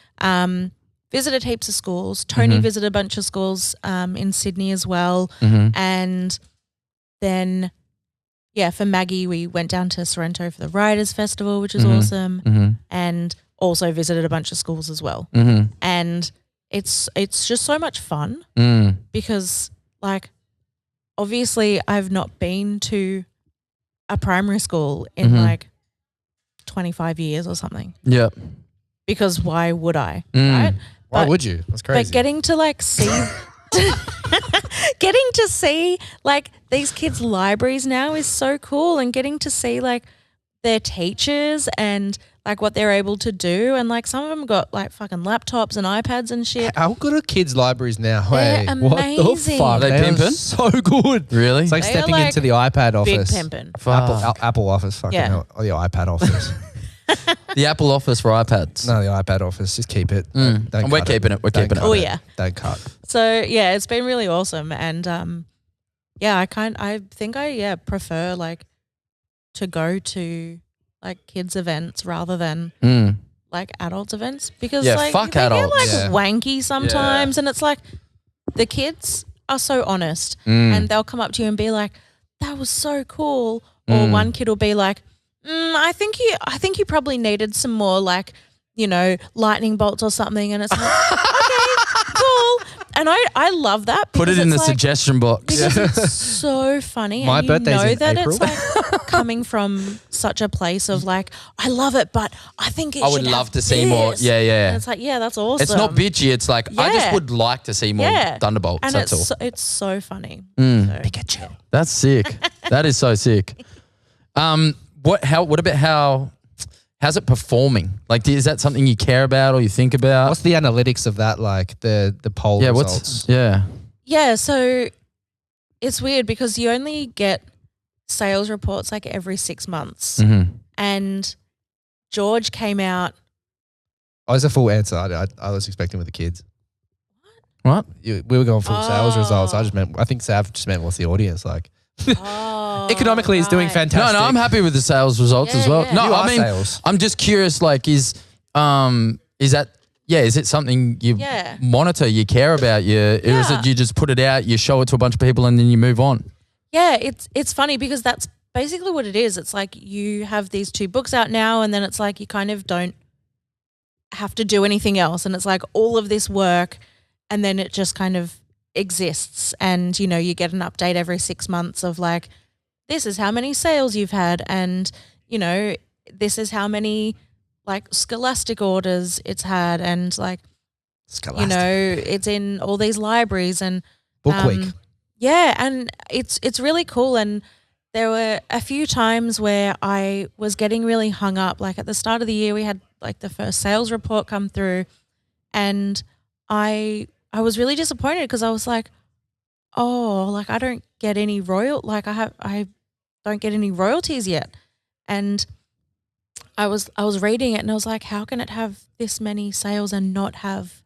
Visited heaps of schools. Tony visited a bunch of schools in Sydney as well. Mm-hmm. And then, for Maggie, we went down to Sorrento for the Writers' Festival, which was awesome, and also visited a bunch of schools as well. And it's just so much fun because, like, obviously I've not been to a primary school in like 25 years or something. Yeah. Because why would I, right? Why would you? That's crazy. But getting to like see getting to see like these kids' libraries now is so cool, and getting to see like their teachers and like what they're able to do, and like some of them got like fucking laptops and iPads and shit. How good are kids' libraries now? They're Hey, what the amazing. fuck? Are they pimping? So good. Really? It's like They are stepping like into the iPad Big office. pimpin'. Apple office, fucking Yeah. hell. Or the iPad office. The Apple office for iPads. No, the iPad office. Just keep it. Don't And we're cut keeping it. We're Don't keeping it. cut Oh, yeah. Don't cut. So yeah, it's been really awesome, and I think I prefer like to go to like kids events rather than like adults events, because Yeah, like fuck they adults. get like Yeah. wanky sometimes, and it's like the kids are so honest, and they'll come up to you and be like, "That was so cool," or one kid will be like, I think you probably needed some more like, you know, lightning bolts or something," and it's like, okay, cool. And I love that. Put it because in the it's like, suggestion box. because it's so funny. My and birthday's you know in that April. it's like coming from such a place of like, I love it, but I think it I would should love have to see more. this. Yeah, yeah. And it's like, yeah, that's awesome. It's not bitchy. It's like, I just Yeah. would like to see more Yeah. Thunderbolts. And That's it's all. it's so funny. Pikachu. That's sick. That is so sick. What about how's it performing? Like, is that something you care about or you think about? What's the analytics of that? Like the poll results? Yeah, so it's weird because you only get sales reports like every 6 months. And George came out. Oh, it's a full answer. I was expecting with the kids. What? We were going full sales Oh. results. I think Sav just meant what's the audience like. Oh, Economically, he's doing right. fantastic. No, I'm happy with the sales results Yeah, as well. yeah. No, You I are mean, sales. I'm just curious. Like, is it something you Yeah. monitor, you care about, or is Yeah. it you just put it out, you show it to a bunch of people, and then you move on? Yeah, it's funny because that's basically what it is. It's like you have these 2 books out now, and then it's like you kind of don't have to do anything else, and it's like all of this work, and then it just kind of exists, and you know, you get an update every 6 months of like, this is how many sales you've had, and you know, this is how many like Scholastic orders it's had, and like, you know, it's in all these libraries and Book week. yeah, and it's really cool. And there were a few times where I was getting really hung up. Like at the start of the year, we had like the first sales report come through, and I was really disappointed because I was like, oh, like I don't get any I don't get any royalties yet. And I was reading it and I was like, how can it have this many sales and not have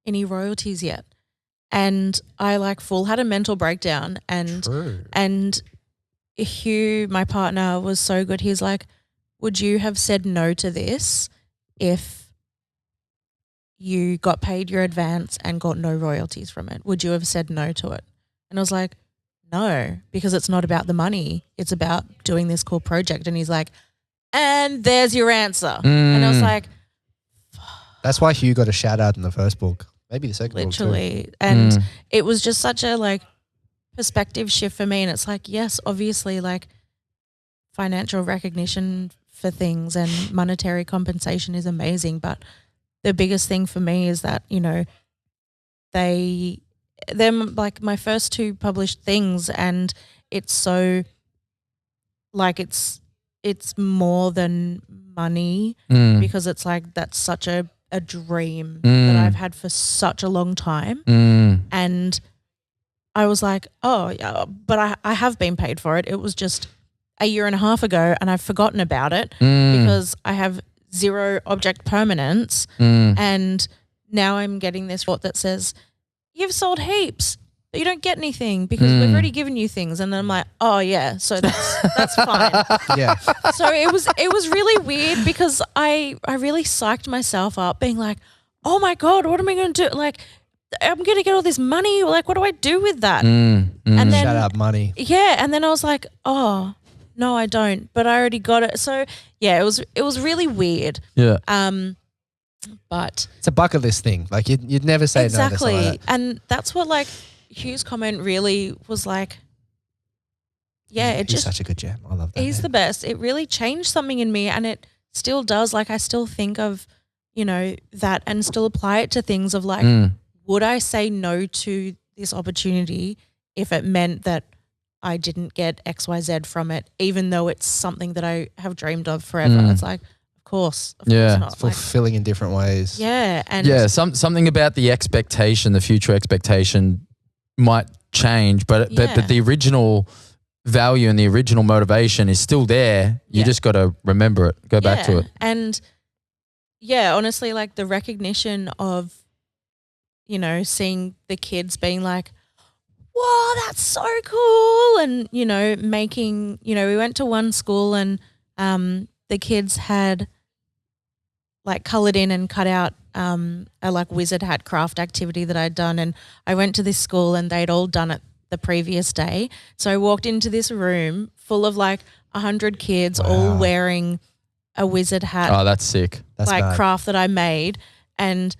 any royalties yet? And I like full had a mental breakdown, and True. and Hugh, my partner, was so good. He's like, would you have said no to this if you got paid your advance and got no royalties from it? Would you have said no to it? And I was like, no, because it's not about the money. It's about doing this cool project. And he's like, and there's your answer. And I was like, That's why Hugh got a shout out in the first book. Maybe the second book too. literally. And it was just such a like perspective shift for me. And it's like, yes, obviously like financial recognition for things and monetary compensation is amazing. But the biggest thing for me is that, you know, they're like my first 2 published things, and it's so like it's more than money because it's like that's such a dream that I've had for such a long time. And I was like, oh yeah, but I have been paid for it. It was just a year and a half ago, and I've forgotten about it because I have 0 object permanence. And now I'm getting this report that says you've sold heaps, but you don't get anything because we've already given you things. And then I'm like, oh yeah, so that's fine. Yeah. So it was really weird because I really psyched myself up being like, oh my God, what am I going to do? Like, I'm going to get all this money. Like, what do I do with that? And then, Shut up, money. yeah. And then I was like, oh no, I don't, but I already got it. So yeah, it was really weird. Yeah. But It's a bucket list thing. Like you'd never say exactly. no to something like that. And that's what like Hugh's comment really was like, yeah, it He's just, such a good gem. I love that. he's man. the best. It really changed something in me, and it still does. Like I still think of, you know, that and still apply it to things of like, would I say no to this opportunity if it meant that I didn't get XYZ from it, even though it's something that I have dreamed of forever? It's like, of course not. It's fulfilling in different ways. Yeah. And something about the expectation, the future expectation might change, but the original value and the original motivation is still there. You just got to remember it, go back to it. And yeah, honestly, like the recognition of, you know, seeing the kids being like, whoa, that's so cool. And, you know, making, you know, we went to one school and the kids had like coloured in and cut out a like wizard hat craft activity that I'd done. And I went to this school and they'd all done it the previous day. So I walked into this room full of like 100 kids all wearing a wizard hat. Oh, that's sick. That's like bad. craft that I made. And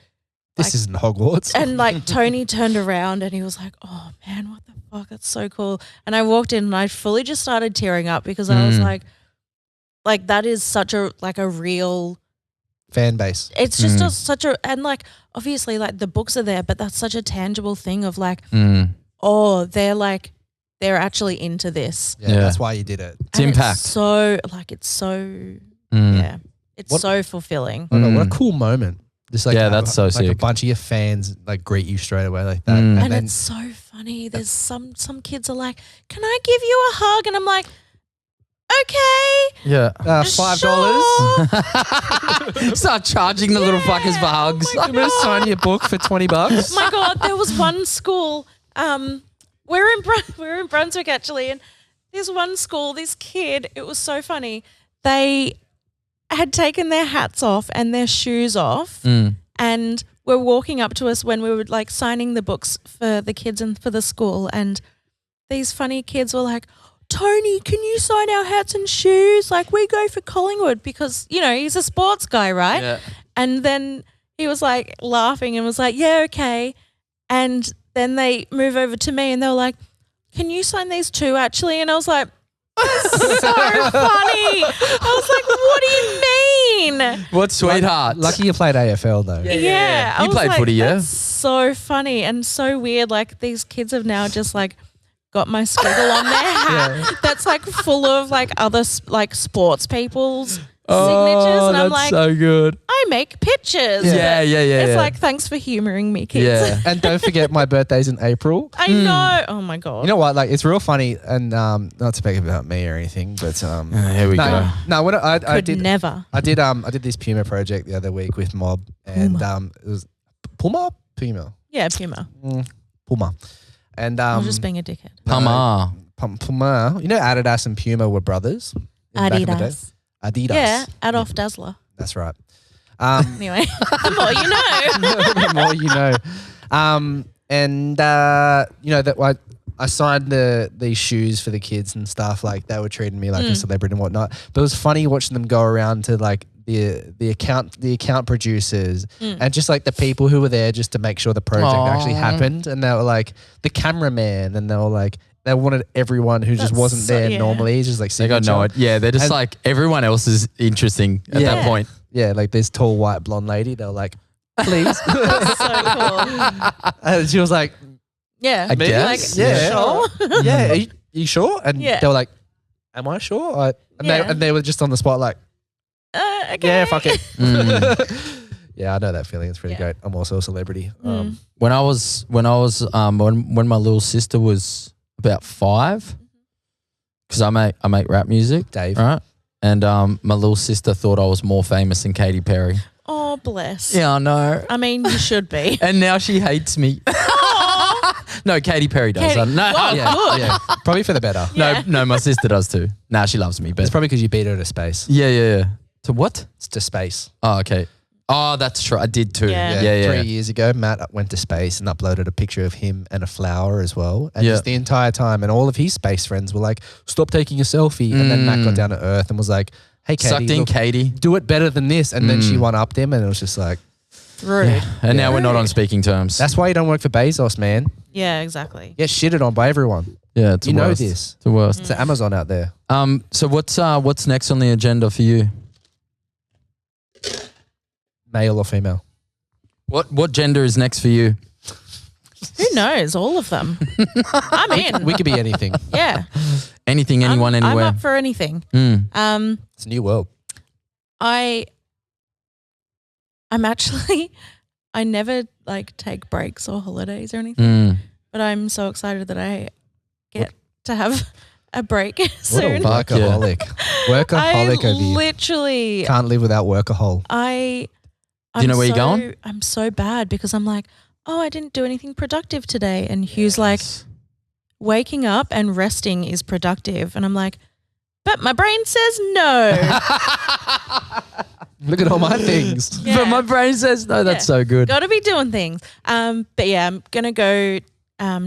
This isn't Hogwarts. and like Tony turned around and he was like, oh man, what the fuck? That's so cool. And I walked in and I fully just started tearing up because I was like that is such a like a real Fan base. it's just such a, and like obviously like the books are there, but that's such a tangible thing of like, oh, they're actually into this. Yeah, that's why you did it. It's impact. It's so like it's so it's so fulfilling. I know, what a cool moment. Just like that's so like sick. a bunch of your fans like greet you straight away like that. And then it's so funny. There's some kids are like, can I give you a hug? And I'm like, okay. Yeah. $5. Start charging the little fuckers for hugs. I'm going to sign your book for $20. Oh my God, there was one school. We're in Brunswick actually, and there's one school. This kid, it was so funny. They had taken their hats off and their shoes off, and were walking up to us when we were like signing the books for the kids and for the school. And these funny kids were like, Tony, can you sign our hats and shoes? Like we go for Collingwood because, you know, he's a sports guy, right? Yeah. And then he was like laughing and was like, yeah, okay. And then they move over to me and they were like, can you sign these too actually? And I was like, that's so funny. I was like, what do you mean? What sweetheart? Lucky you played AFL though. Yeah. I You was played like, footy, yeah? That's so funny and so weird. Like these kids have now just like got my squiggle on their hat that's like full of like other like sports people's signatures. And I'm like, so good. I make pictures. Yeah. It's like, thanks for humouring me, kids. Yeah. And don't forget my birthday's in April. I know. Oh my God. You know what? Like it's real funny and not to speak about me or anything, but Here we go. No, when I Could never. I did this Puma project the other week with Mob and it was Puma. Yeah, Puma. Puma. And I was just being a dickhead. Puma. Puma. You know Adidas and Puma were brothers. Back in the day? Adidas. Adidas. Yeah, Adolf Dassler. That's right. Anyway, the more you know. The more you know. And you know that I signed these shoes for the kids and stuff. Like they were treating me like a celebrity and whatnot. But it was funny watching them go around to like the account producers and just like the people who were there just to make sure the project actually happened. And they were like the cameraman, and they were like they wanted everyone who just wasn't there normally. Just like they got no idea. Yeah, they're just like everyone else is interesting at that point. Yeah, like this tall white blonde lady. They were like, please. That's so cool. And she was like, Yeah. I guess. Like, yeah, sure. yeah. Are you sure? And Yeah. they were like, am I sure? And they were just on the spot like, Okay. yeah, fuck it. Yeah, I know that feeling. It's pretty great. I'm also a celebrity. When my little sister was about 5, because I make rap music, Dave. right? And my little sister thought I was more famous than Katy Perry. Oh, bless. Yeah, I know. I mean, you should be. And now she hates me. No, Katy Perry does. Katy- No, Wow, good. Yeah, probably for the better. Yeah. no, my sister does too. Nah, she loves me. It's But probably because you beat her to space. yeah. To what? It's to space. Oh, okay. Oh, that's true. I did too. Yeah. Yeah. 3 years ago, Matt went to space and uploaded a picture of him and a flower as well. And just the entire time, and all of his space friends were like, stop taking a selfie. And then Matt got down to Earth and was like, hey, Katie, Sucked in Katie. do it better than this. And then she one-upped him and it was just like. Rude. Yeah. And now we're not on speaking terms. That's why you don't work for Bezos, man. Yeah, exactly. Get shitted on by everyone. Yeah, it's You the know worst. this. It's the worst. It's Amazon out there. So what's next on the agenda for you? Male or female? What gender is next for you? Who knows? All of them. I'm in. We could be anything. Yeah. Anything, anyone, I'm anywhere. up for anything. It's a new world. I'm actually, I never like take breaks or holidays or anything, but I'm so excited that I get to have a break soon. What a workaholic. Workaholic I over here. literally Can't live without workahol. Do you know where you're going? I'm so bad because I'm like, oh, I didn't do anything productive today. And Hugh's like, waking up and resting is productive. And I'm like, but my brain says no. Look at all my things. Yeah. But my brain says no. That's so good. Got to be doing things. But yeah, I'm going to go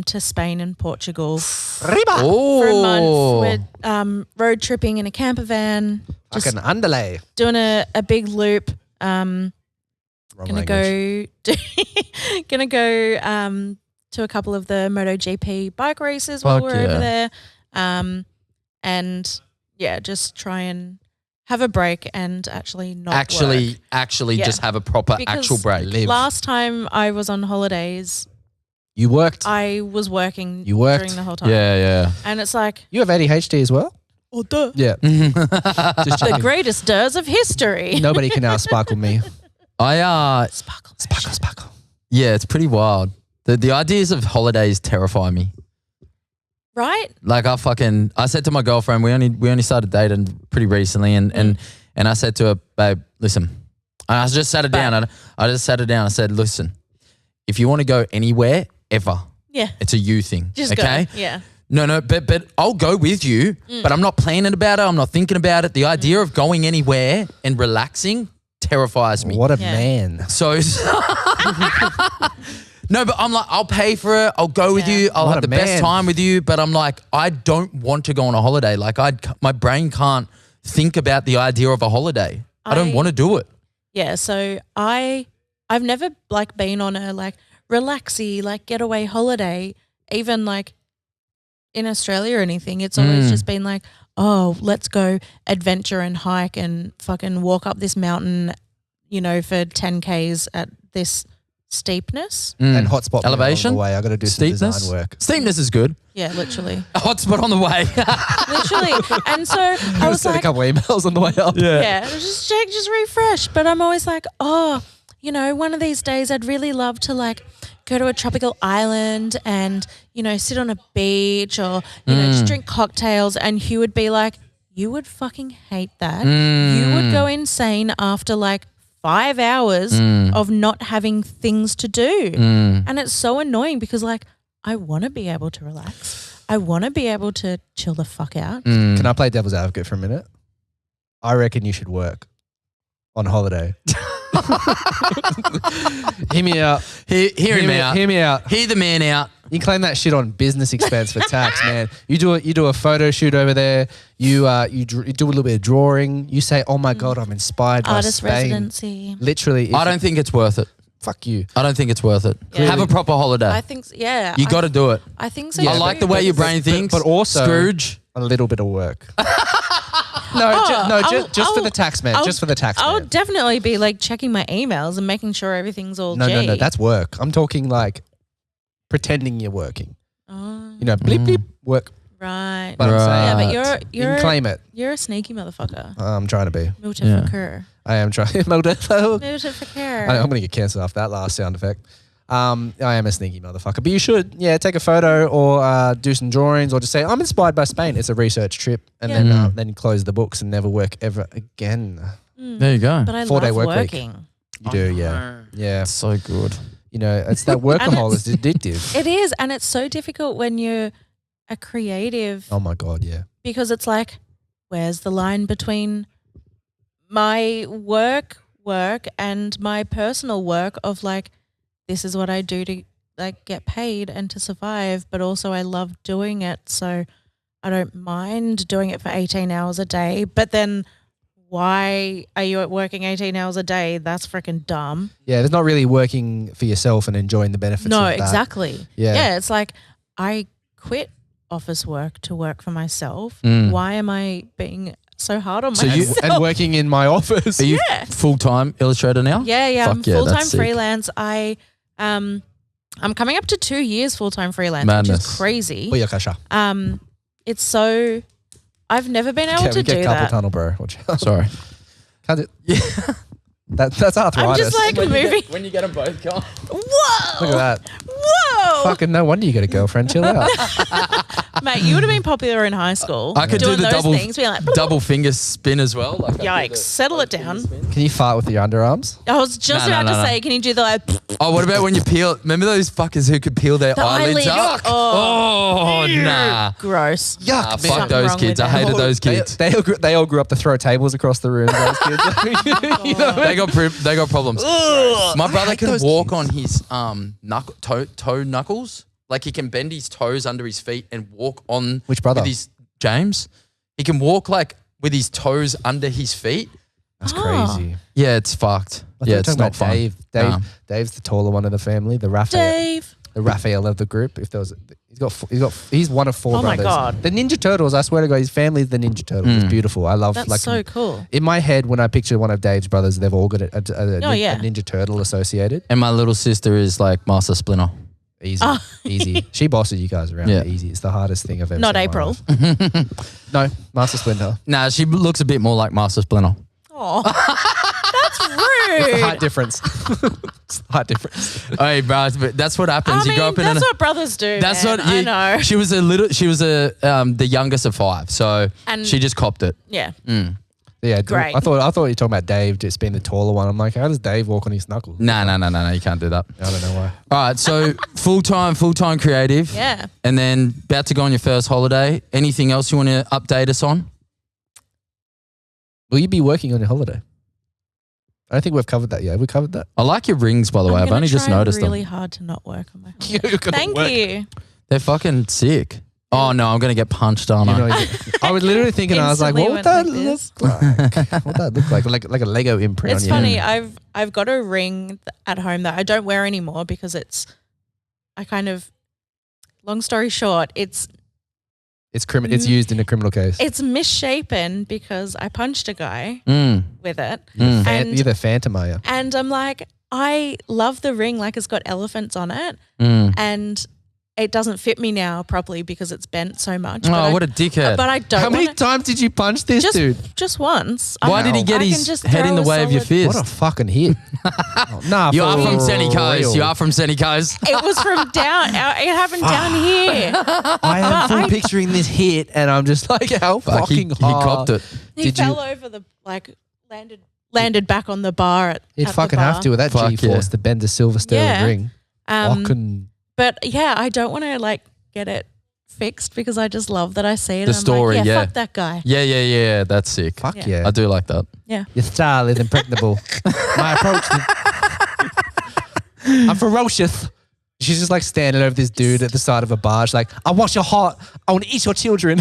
to Spain and Portugal Oh, for a month. We're road tripping in a camper van. Like Just an underlay. doing a big loop. Wrong Gonna language. go to a couple of the MotoGP bike races while we're over there. And yeah, just try and have a break and actually not work. Actually Yeah. just have a proper Because actual break. Live. Last time I was on holidays, You worked. I was working You worked. during the whole time. Yeah. And it's like, You have ADHD as well? oh, duh. Yeah. Just The checking. greatest does of history. Nobody can outsparkle me. Sparkle. Sparkle. Yeah, it's pretty wild. The ideas of holidays terrify me. Right? Like I said to my girlfriend, we only started dating pretty recently, and I said to her, babe, listen. And I just sat her down. And I just sat her down. I said, listen, if you want to go anywhere ever, Yeah. it's a you thing. Just okay? go. Yeah. No, but I'll go with you. But I'm not planning about it. I'm not thinking about it. The idea of going anywhere and relaxing terrifies me. What a Yeah. man. So no, but I'm like, I'll pay for it. I'll go with Yeah. you. I'll What have a the best man. time with you. But I'm like, I don't want to go on a holiday. Like my brain can't think about the idea of a holiday. I don't want to do it. Yeah, so I've never like been on a like relaxy like getaway holiday, even like in Australia or anything. It's always just been like, oh, let's go adventure and hike and fucking walk up this mountain, for 10Ks at this steepness. And hotspot Elevation? on the way. I got to do some Steepness? design work. Steepness is good. Yeah, literally. A hotspot on the way. Literally. And so I was Sent like, a couple emails on the way up. yeah, just check, just refresh. But I'm always like, oh, one of these days I'd really love to like go to a tropical island and, sit on a beach or, just drink cocktails. And Hugh would be like, you would fucking hate that. You would go insane after like 5 hours of not having things to do. And it's so annoying because like, I want to be able to relax. I want to be able to chill the fuck out. Can I play devil's advocate for a minute? I reckon you should work on holiday. Hear me out. Hear him out. Hear me out. Hear the man out. You claim that shit on business expense for tax, man. You do a photo shoot over there. You do a little bit of drawing. You say, "Oh my god, I'm inspired by Artist Spain." residency. Literally, I don't think it's worth it. fuck you. I don't think it's worth it. Yeah. Have a proper holiday. I think, yeah. You got to do it. I think so. I like the way your brain thinks. but also Scrooge. A little bit of work. Just for the tax man. Just for the tax I'll man. definitely be like checking my emails and making sure everything's all No, that's work. I'm talking like pretending you're working. Oh, Bleep bleep work. right. But I'm saying, Yeah, but you you're can claim it. you're a sneaky motherfucker. I'm trying to be. Multifucker. I am trying. I'm Multifucker. going to get cancelled off that last sound effect. I am a sneaky motherfucker. But you should, take a photo or do some drawings or just say, I'm inspired by Spain. It's a research trip. And then you close the books and never work ever again. There you go. But I 4-day love work week. working. You do, yeah. Yeah. It's so good. It's that workahol is addictive. It is, and it's so difficult when you're a creative Oh my God, yeah. because it's like, where's the line between my work, work and my personal work of like, this is what I do to like get paid and to survive, but also I love doing it. So I don't mind doing it for 18 hours a day. But then why are you working 18 hours a day? That's freaking dumb. Yeah, there's not really working for yourself and enjoying the benefits of that. Exactly. Yeah, it's like I quit office work to work for myself. Why am I being so hard on myself? And working in my office. Are you full-time illustrator now? Yeah. Fuck I'm yeah, full-time that's sick. freelance. I'm coming up to 2 years full-time freelance, Madness. which is crazy. Booyakasha. It's so I've never been able to do carpal that. tunnel, bro. Watch out. Sorry. Can't do- That's arthritis. I'm just like moving. When you get them both gone. Whoa! Look at that. Whoa! Fucking no wonder you got a girlfriend. Chill out. Mate, you would have been popular in high school. I could do doing the those things, being like, double finger spin as well. Like yikes, settle it down. Can you fart with your underarms? I was just about to say, can you do the like, Oh, what about when you peel? Remember those fuckers who could peel their eyelids up? Oh, Nah. gross. Yuck, Fuck Something those wrong kids. with I them. hated those kids. They all grew up to throw tables across the room. Those kids. You know? They got problems. My brother hate can those walk kids. on his toe knuckles. Like he can bend his toes under his feet and walk on. Which brother? With his James. He can walk like with his toes under his feet. That's crazy. Yeah, it's fucked. I thought Yeah, you were it's talking not about fun. Dave. Dave's the taller one of the family. The Raphael of the group. If there was, he's one of 4 Oh my brothers. God. The Ninja Turtles. I swear to God, his family's the Ninja Turtles. It's beautiful. I love. That's like so cool. in my head, when I picture one of Dave's brothers, they've all got a Ninja Turtle associated. And my little sister is like Master Splinter. Easy, easy. She bosses you guys around. Yeah. Easy. It's the hardest thing I've ever. Not seen in my April. life. No, Master Splinter. Nah, she looks a bit more like Master Splinter. Oh, that's rude. Height difference. Height difference. Hey, bro, but that's what happens. You grow up in that's what brothers do. That's man. what I know. She was the youngest of 5, so And- she just copped it. Yeah. Yeah, Great. I thought you were talking about Dave just being the taller one. I'm like, how does Dave walk on his knuckles? No, you can't do that. I don't know why. All right, so full-time creative. Yeah. And then about to go on your first holiday. Anything else you want to update us on? Will you be working on your holiday? I don't think we've covered that yet. Have we covered that? I like your rings, by the way. I'm I've gonna only just try noticed really them. hard to not work on my You're gonna Thank work. you. They're fucking sick. Oh, no, I'm going to get punched, aren't You I? know, I was literally thinking, I was like, what would Instantly that went look like? What would that look like? Like a Lego imprint It's on your funny. I've got a ring at home that I don't wear anymore because long story short, it's It's used in a criminal case. it's misshapen because I punched a guy with it. You're the Phantom, are you? And I'm like, I love the ring, like it's got elephants on it. And it doesn't fit me now properly because it's bent so much. Oh, what a dickhead. But I don't How many wanna- times did you punch this dude? just once. Why did he get I can his just head in throw the a way of your solid- What a fist? fucking hit. Nah, You are for from Sunny Coast. real. You are from Sunny Coast. It was from down. It happened down here. I am full picturing this hit and I'm just like, how Fuck, he fucking hard. copped it. He Did you- fell over landed back on the bar He'd at the fucking bar. have to with that Fuck G-force to bend a silver sterling Yeah. ring. Fucking But yeah, I don't want to like get it fixed because I just love that I see it. The and I'm story, like, yeah. Fuck that guy. Yeah. That's sick. fuck Yeah. yeah. I do like that. Yeah. Your style is impregnable. My approach. I'm ferocious. She's just like standing over this dude at the side of a bar. She's like, I want your heart. I want to eat your children.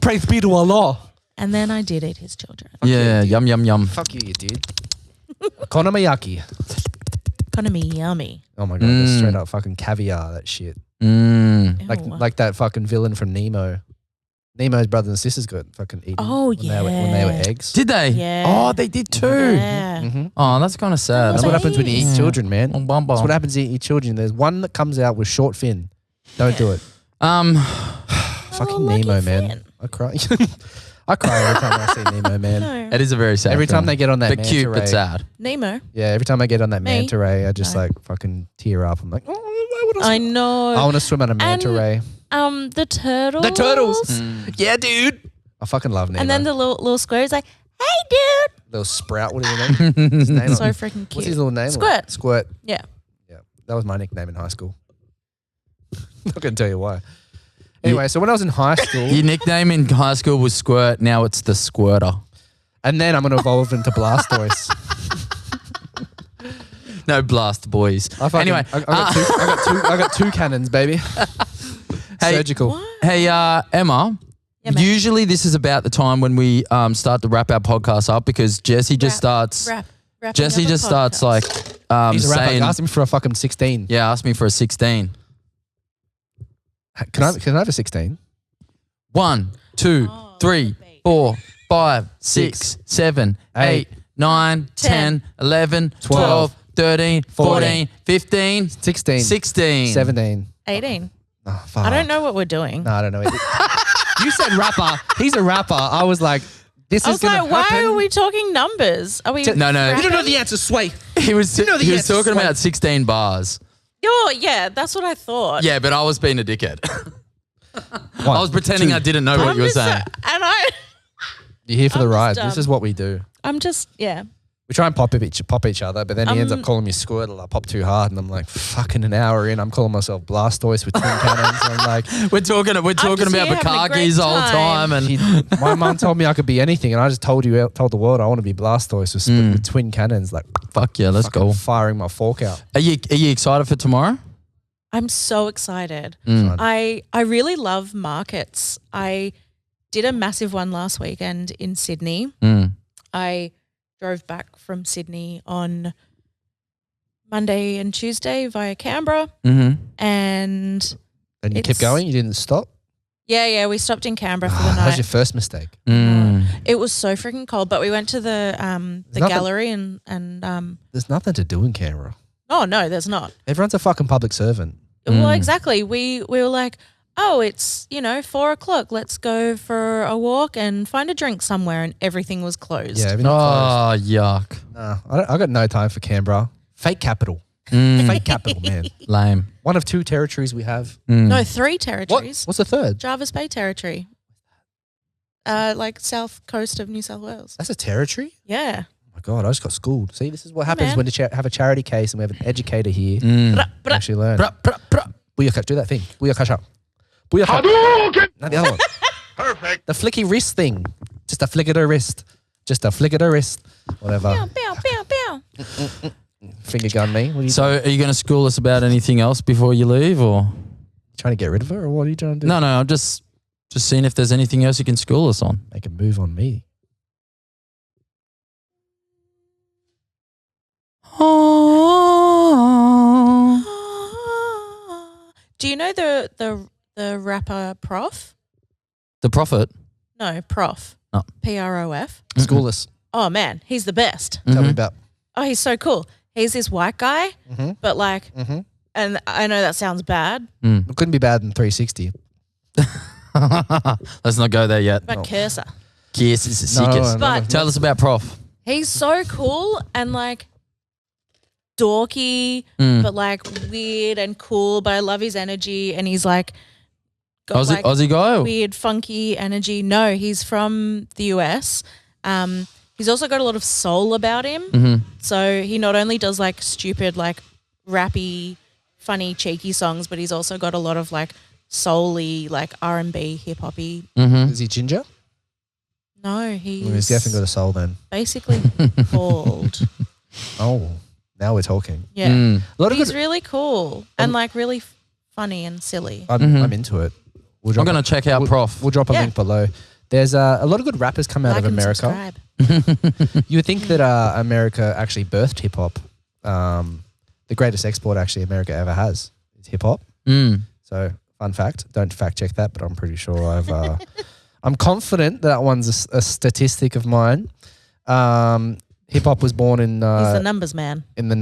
Praise be to Allah. And then I did eat his children. Yeah, yum. Fuck you did. Konomiyaki. Economy yummy. Oh my God. That's straight up fucking caviar, that shit. Mm. Ew. Like that fucking villain from Nemo. Nemo's brothers and sisters got fucking eaten. Oh, when they were yeah. eggs. Did they? Yeah. Oh, they did too. Yeah. Mm-hmm. Oh, that's kind of sad. That's what happens when you eat Yeah. children, man. Oh, bum, bum. That's what happens when you eat children. There's one that comes out with short fin. Don't do it. Fucking Oh, lucky Nemo, man. Finn. I cry. I cry every time I see Nemo, man. No. It is a very sad Every time film. they get on that But manta cute, ray. but sad. Nemo. Yeah, every time I get on that Me? manta ray, I just No. like fucking tear up. I'm like, oh, I know. I want to swim on a manta And- ray. The turtles. The turtles. Yeah, dude. I fucking love Nemo. And then the little squirt's like, hey, dude. little sprout. What is his name? His name So freaking cute. What's his little name? Squirt. Squirt. Yeah. Yeah, that was my nickname in high school. Not gonna tell you why. Anyway, so when I was in high school, Your nickname in high school was Squirt. Now it's the Squirter. and then I'm gonna evolve into Blastoise. No blast, boys. Anyway, I got two cannons, baby. Hey, surgical. What? Hey, Emma. Yeah, man. Usually this is about the time when we start to wrap our podcast up because Jesse just starts. Jesse just starts like He's a rapper. saying. Ask him for a fucking 16. Yeah, ask me for a 16. Can I have a 16? 1, 2, 3, 4, 5, 6, 7, 8, 9, 10, 11, 12, 13, 14, 15, 16. 16. 17. 18. Oh, fuck. I don't know what we're doing. No, I don't know. You said rapper. He's a rapper. I was like, this I is was going to like, why happen. are we talking numbers? Are we? No. You don't know the answer, Sway. He was You know the he was answer, talking Sway. about 16 bars. Oh, yeah, that's what I thought. Yeah, but I was being a dickhead. One, I was pretending two. I didn't know what you were saying. You're here for the I'm just ride. dumb. This is what we do. I'm just, yeah. We try and pop each other, but then he ends up calling me Squirtle. I pop too hard, and I'm like, fucking an hour in, I'm calling myself Blastoise with twin cannons. And I'm like, We're talking just about here having a Bukakis great the whole time, and my mum told me I could be anything, and I just told the world I want to be Blastoise with twin cannons, like fuck yeah, let's go. firing my fork out. Are you excited for tomorrow? I'm so excited. Fun. I really love markets. I did a massive one last weekend in Sydney. I drove back from Sydney on Monday and Tuesday via Canberra. Mm-hmm. And And you kept going? You didn't stop? yeah, we stopped in Canberra for the That was night. your first mistake. It was so freaking cold, but we went to the nothing- gallery and There's nothing to do in Canberra. oh no, there's not. Everyone's a fucking public servant. Well, exactly. We were like, oh, it's 4:00. Let's go for a walk and find a drink somewhere, and everything was closed. Yeah, everything closed. Oh, yuck. Nah, I got no time for Canberra. Fake capital. Fake capital, man. Lame. One of two territories we have. No, 3 territories. What's the third? Jarvis Bay Territory. Like south coast of New South Wales. That's a territory? Yeah. Oh my God, I just got schooled. See, this is what happens man. when you have a charity case and we have an educator here. Bra- bra- Actually learn. Bruh. Booyaka, do that thing. Booyaka. Booyaka. Not the other one. Perfect. The flicky wrist thing. Just a flick of the wrist. Just a flick of the wrist. Whatever. Bow, bow, bow, bow. Finger gun me. What are you So are you going to school us about anything else before you leave, or? trying to get rid of her, or what are you trying to do? No, I'm just seeing if there's anything else you can school us on. Make a move on me. Do you know the rapper Prof? The Prophet. No, Prof. No. Prof. School us. Oh man, he's the best. Tell me about. Oh, he's so cool. He's this white guy, but like, and I know that sounds bad, It couldn't be bad than 360. Let's not go there yet. but cursor. Yes, it's a No, secret. no, But Tell us about Prof. he's so cool and like dorky, but like weird and cool. But I love his energy, and he's like got like Aussie guy? Or? weird, funky energy. No, he's from the US. He's also got a lot of soul about him. So he not only does like stupid, like rappy, funny, cheeky songs, but he's also got a lot of like soul-y, like R&B, hip-hoppy. Is he ginger? No, He's definitely got a soul then. basically bald. Oh, now we're talking. Yeah. A lot of He's good. really cool and like really funny and silly. I'm into it. We'll I'm going to check out Prof. We'll drop a Yeah. link below. There's a lot of good rappers come out Like of and America. subscribe. You would think that America actually birthed hip hop. The greatest export actually America ever has is hip hop. So fun fact. Don't fact check that, but I'm pretty sure I'm confident that one's a statistic of mine. Hip hop was born in He's the numbers man. in the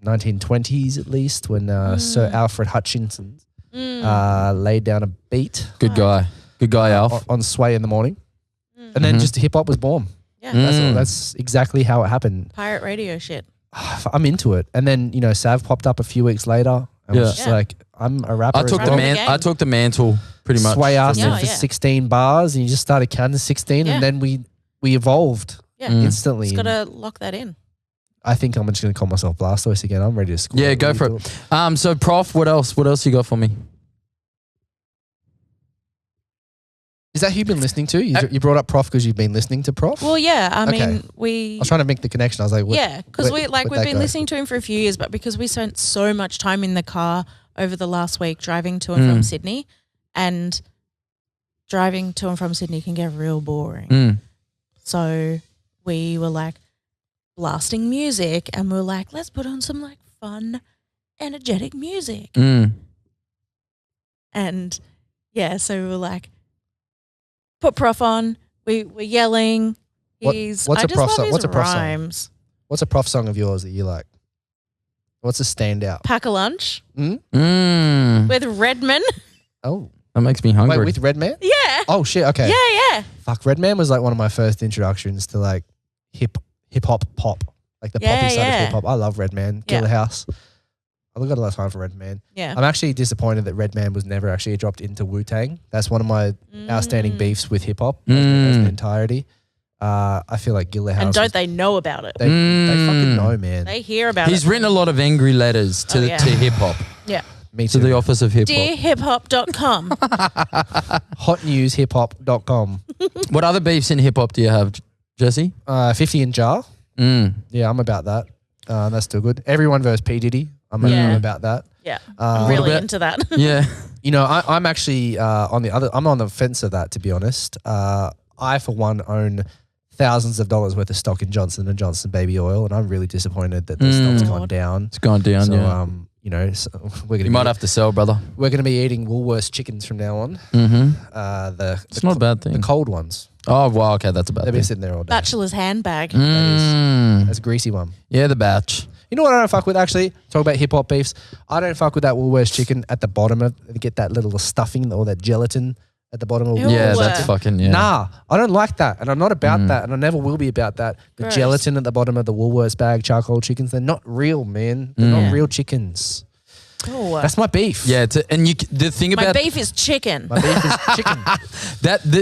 1920s at least, when Sir Alfred Hutchinson laid down a beat Good guy. Good guy, Alf. on Sway in the morning. And then just hip hop was born. Yeah. That's exactly how it happened. Pirate radio shit. I'm into it. And then, Sav popped up a few weeks later. And was just Yeah. like, I'm a rapper. I took as the well. man. I took the mantle pretty much. Sway asked Yeah, him for yeah. 16 bars, and you just started counting 16, Yeah. and then we evolved Yeah. instantly. Just got to lock that in. I think I'm just going to call myself Blastoise again. I'm ready to score. Yeah, go for it. So Prof, what else you got for me? Is that who you've been listening to? You brought up Prof because you've been listening to Prof? Well, yeah. I Okay. mean, I was trying to make the connection. I was like, yeah, because we've where'd been that go? listening to him for a few years, but because we spent so much time in the car over the last week driving to and from Sydney, and driving to and from Sydney can get real boring. So we were like blasting music, and we were like, let's put on some like fun, energetic music. And yeah, so we were like, put Prof on. We were yelling. What's a I just Prof love song? his What's a Prof song? rhymes. What's a Prof song of yours that you like? What's a standout? Pack a lunch That with Redman. Oh, makes me hungry. wait, with Redman? Yeah. Oh shit. Okay. Yeah. Fuck, Redman was like one of my first introductions to like hip hop pop, like the poppy side of hip hop. I love Redman. Yeah. Killer House. I've got a lot of time for Redman. Yeah. I'm actually disappointed that Redman was never actually dropped into Wu-Tang. That's one of my outstanding beefs with hip hop as an entirety. I feel like Giller House. And don't they know about it? They fucking know, man. They hear about it. He's written a lot of angry letters to hip hop, Yeah. Me to too. the office of hip hop. DearHipHop.com. Hotnewshiphop.com. What other beefs in hip hop do you have, Jesse? 50 in jar. Yeah, I'm about that. That's still good. Everyone versus P. Diddy. I'm about that. Yeah. I'm really about- into that. Yeah. You know, I'm actually I'm on the fence of that, to be honest. I, for one, own thousands of dollars worth of stock in Johnson & Johnson baby oil, and I'm really disappointed that the stock's gone down. It's gone down, So, you know, we're You gonna might have to sell, brother. we're gonna be eating Woolworths chickens from now on. It's not a bad thing. The cold ones. Oh, wow. Okay, that's a bad They've been thing. sitting there all day. Bachelor's handbag. That's a greasy one. Yeah, the batch. You know what I don't fuck with, actually? Talk about hip hop beefs. I don't fuck with that Woolworths chicken at the bottom of get that little stuffing or that gelatin at the bottom of Ew. Yeah, Ooh. that's fucking, yeah. Nah, I don't like that. And I'm not about that. And I never will be about that. The Gross. gelatin at the bottom of the Woolworths bag, charcoal chickens, they're not real, man. They're not real chickens. Ooh. That's my beef. Yeah, the thing My about beef is chicken. My beef is chicken.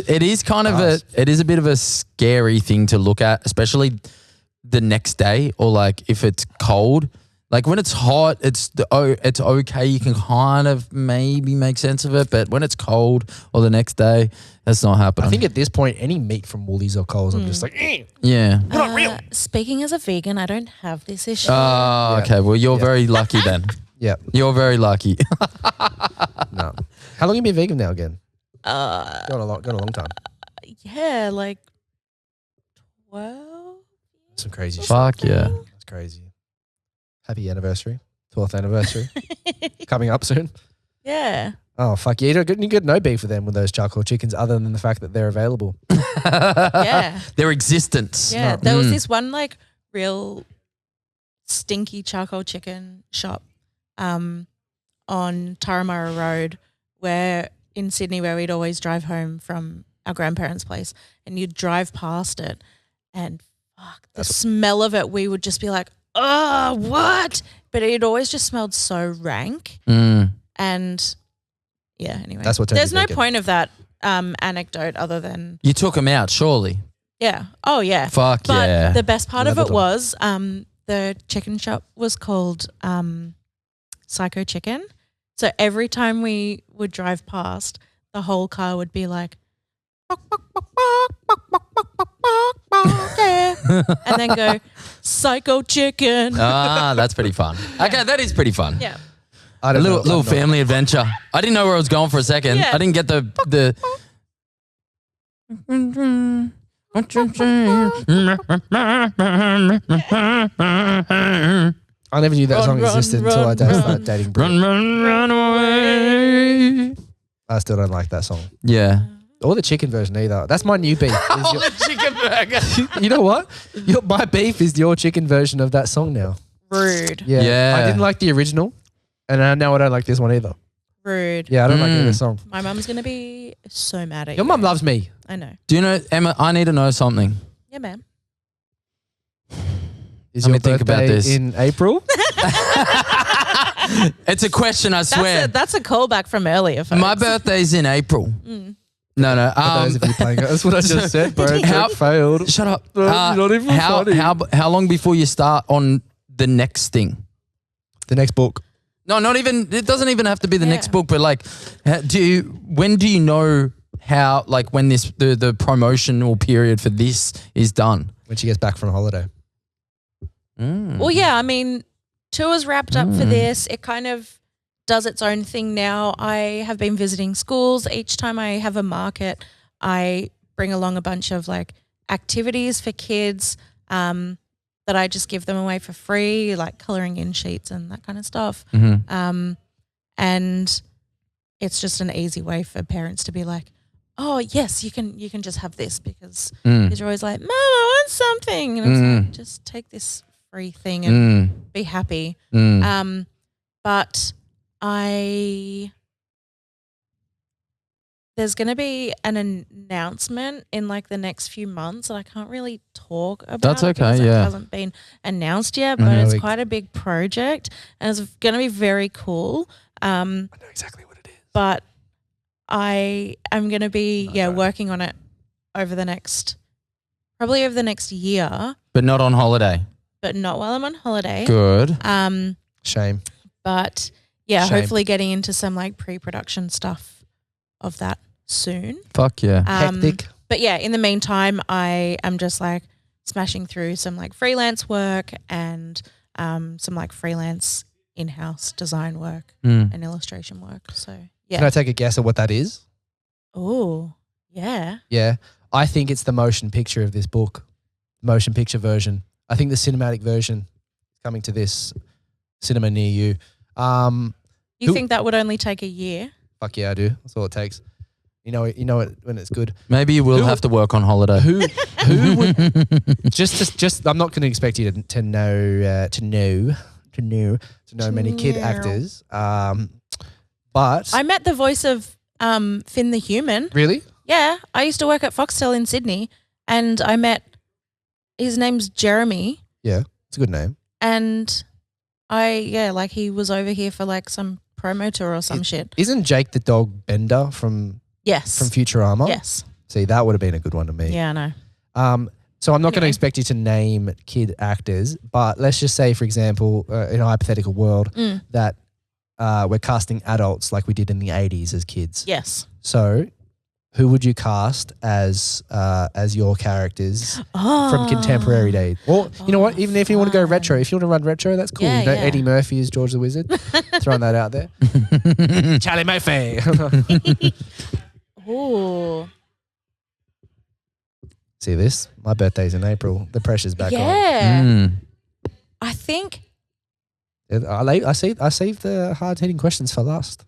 it is kind of it is a bit of a scary thing to look at, especially the next day or like if it's cold. Like when it's hot, it's okay. You can kind of maybe make sense of it, but when it's cold or the next day, that's not happening. I think at this point, any meat from Woolies or Coles, I'm just like, yeah. not real. Speaking as a vegan, I don't have this issue. Oh, okay. Well, you're very lucky then. Yeah. You're very lucky. No. How long have you been vegan now again? Gone a long time. Yeah, like 12. Some crazy shit. Fuck yeah. That's crazy. Happy anniversary. 12th anniversary. Coming up soon. Yeah. Oh, fuck yeah. You get no beef with them with those charcoal chickens other than the fact that they're available. Yeah. Their existence. Yeah. There was this one like real stinky charcoal chicken shop on Turramurra Road where in Sydney where we'd always drive home from our grandparents' place and you'd drive past it and fuck, the smell of it, we would just be like, oh, what? But it always just smelled so rank. And yeah, anyway. That's what turned There's you no vegan. point of that anecdote other than You took them out, surely. yeah. Oh yeah. Fuck but yeah. the best part of Leveled it was the chicken shop was called Psycho Chicken. So every time we would drive past, the whole car would be like yeah. And then go Psycho Chicken. That's pretty fun. Okay, that is pretty fun. Yeah. I A don't little know. family adventure. I didn't know where I was going for a second. Yeah. I didn't get the I never knew that Run, song run, existed until I run, started run. dating Brit. run away. I still don't like that song. Yeah. Or the chicken version either. That's my new beef. is your- chicken burger. you know what? My beef is your chicken version of that song now. Rude. Yeah. Yeah. I didn't like the original, and now I don't like this one either. Rude. Yeah, I don't like either song. My mum's going to be so mad at Your you. mum loves me. I know. Do you know, Emma, I need to know something. Yeah, man. Is Let your me think about birthday this. in April? It's a question, I swear. That's a callback from earlier, folks. My birthday's in April. No. For those of you playing it. That's what I just said, bro. How- Joke failed. Shut up. You're not even funny. How long before you start on the next thing? The next book. No, not even. It doesn't even have to be the Yeah. next book, but like, when do you know how, like, when the promotional period for this is done? When she gets back from holiday. Well, yeah, I mean, tour's wrapped up for this. It kind of does its own thing now. I have been visiting schools. Each time I have a market, I bring along a bunch of like activities for kids that I just give them away for free, like colouring in sheets and that kind of stuff. And it's just an easy way for parents to be like, oh, yes, you can just have this, because kids are always like, Mom, I want something. And it's like, just take this free thing and be happy. But there's going to be an announcement in like the next few months that I can't really talk about. That's okay, because yeah. It hasn't been announced yet, but it's quite a big project and it's going to be very cool. I know exactly what it is. But I am going to be working on it probably over the next year. But not on holiday. But not while I'm on holiday. Good. Shame. But yeah, hopefully getting into some like pre-production stuff of that soon. Fuck yeah. Hectic. But yeah, in the meantime, I am just like smashing through some like freelance work and some like freelance in-house design work and illustration work. So yeah. Can I take a guess at what that is? Oh, yeah. Yeah. I think it's the motion picture of this book, motion picture version. I think the cinematic version is coming to this cinema near you. You think that would only take a year? Fuck yeah, I do. That's all it takes. You know it when it's good. Maybe you will have to work on holiday. Who would just I'm not going to expect you to know many kid actors. But I met the voice of Finn the Human. Really? Yeah, I used to work at Foxtel in Sydney, and I met his name's Jeremy. Yeah, it's a good name. And he was over here for like some promo tour or some shit. Isn't Jake the dog Bender from Futurama? Yes. See, that would have been a good one to me. Yeah, I know. So I'm not going to expect you to name kid actors, but let's just say, for example, in a hypothetical world, that we're casting adults like we did in the 80s as kids. Yes. So who would you cast as your characters from contemporary days? Or you know what? Even if you want to go retro, if you want to run retro, that's cool. Yeah, Eddie Murphy is George the Wizard. Throwing that out there. Charlie Murphy. Ooh. See this? My birthday's in April. The pressure's back on. Yeah. I think I saved the hard-hitting questions for last.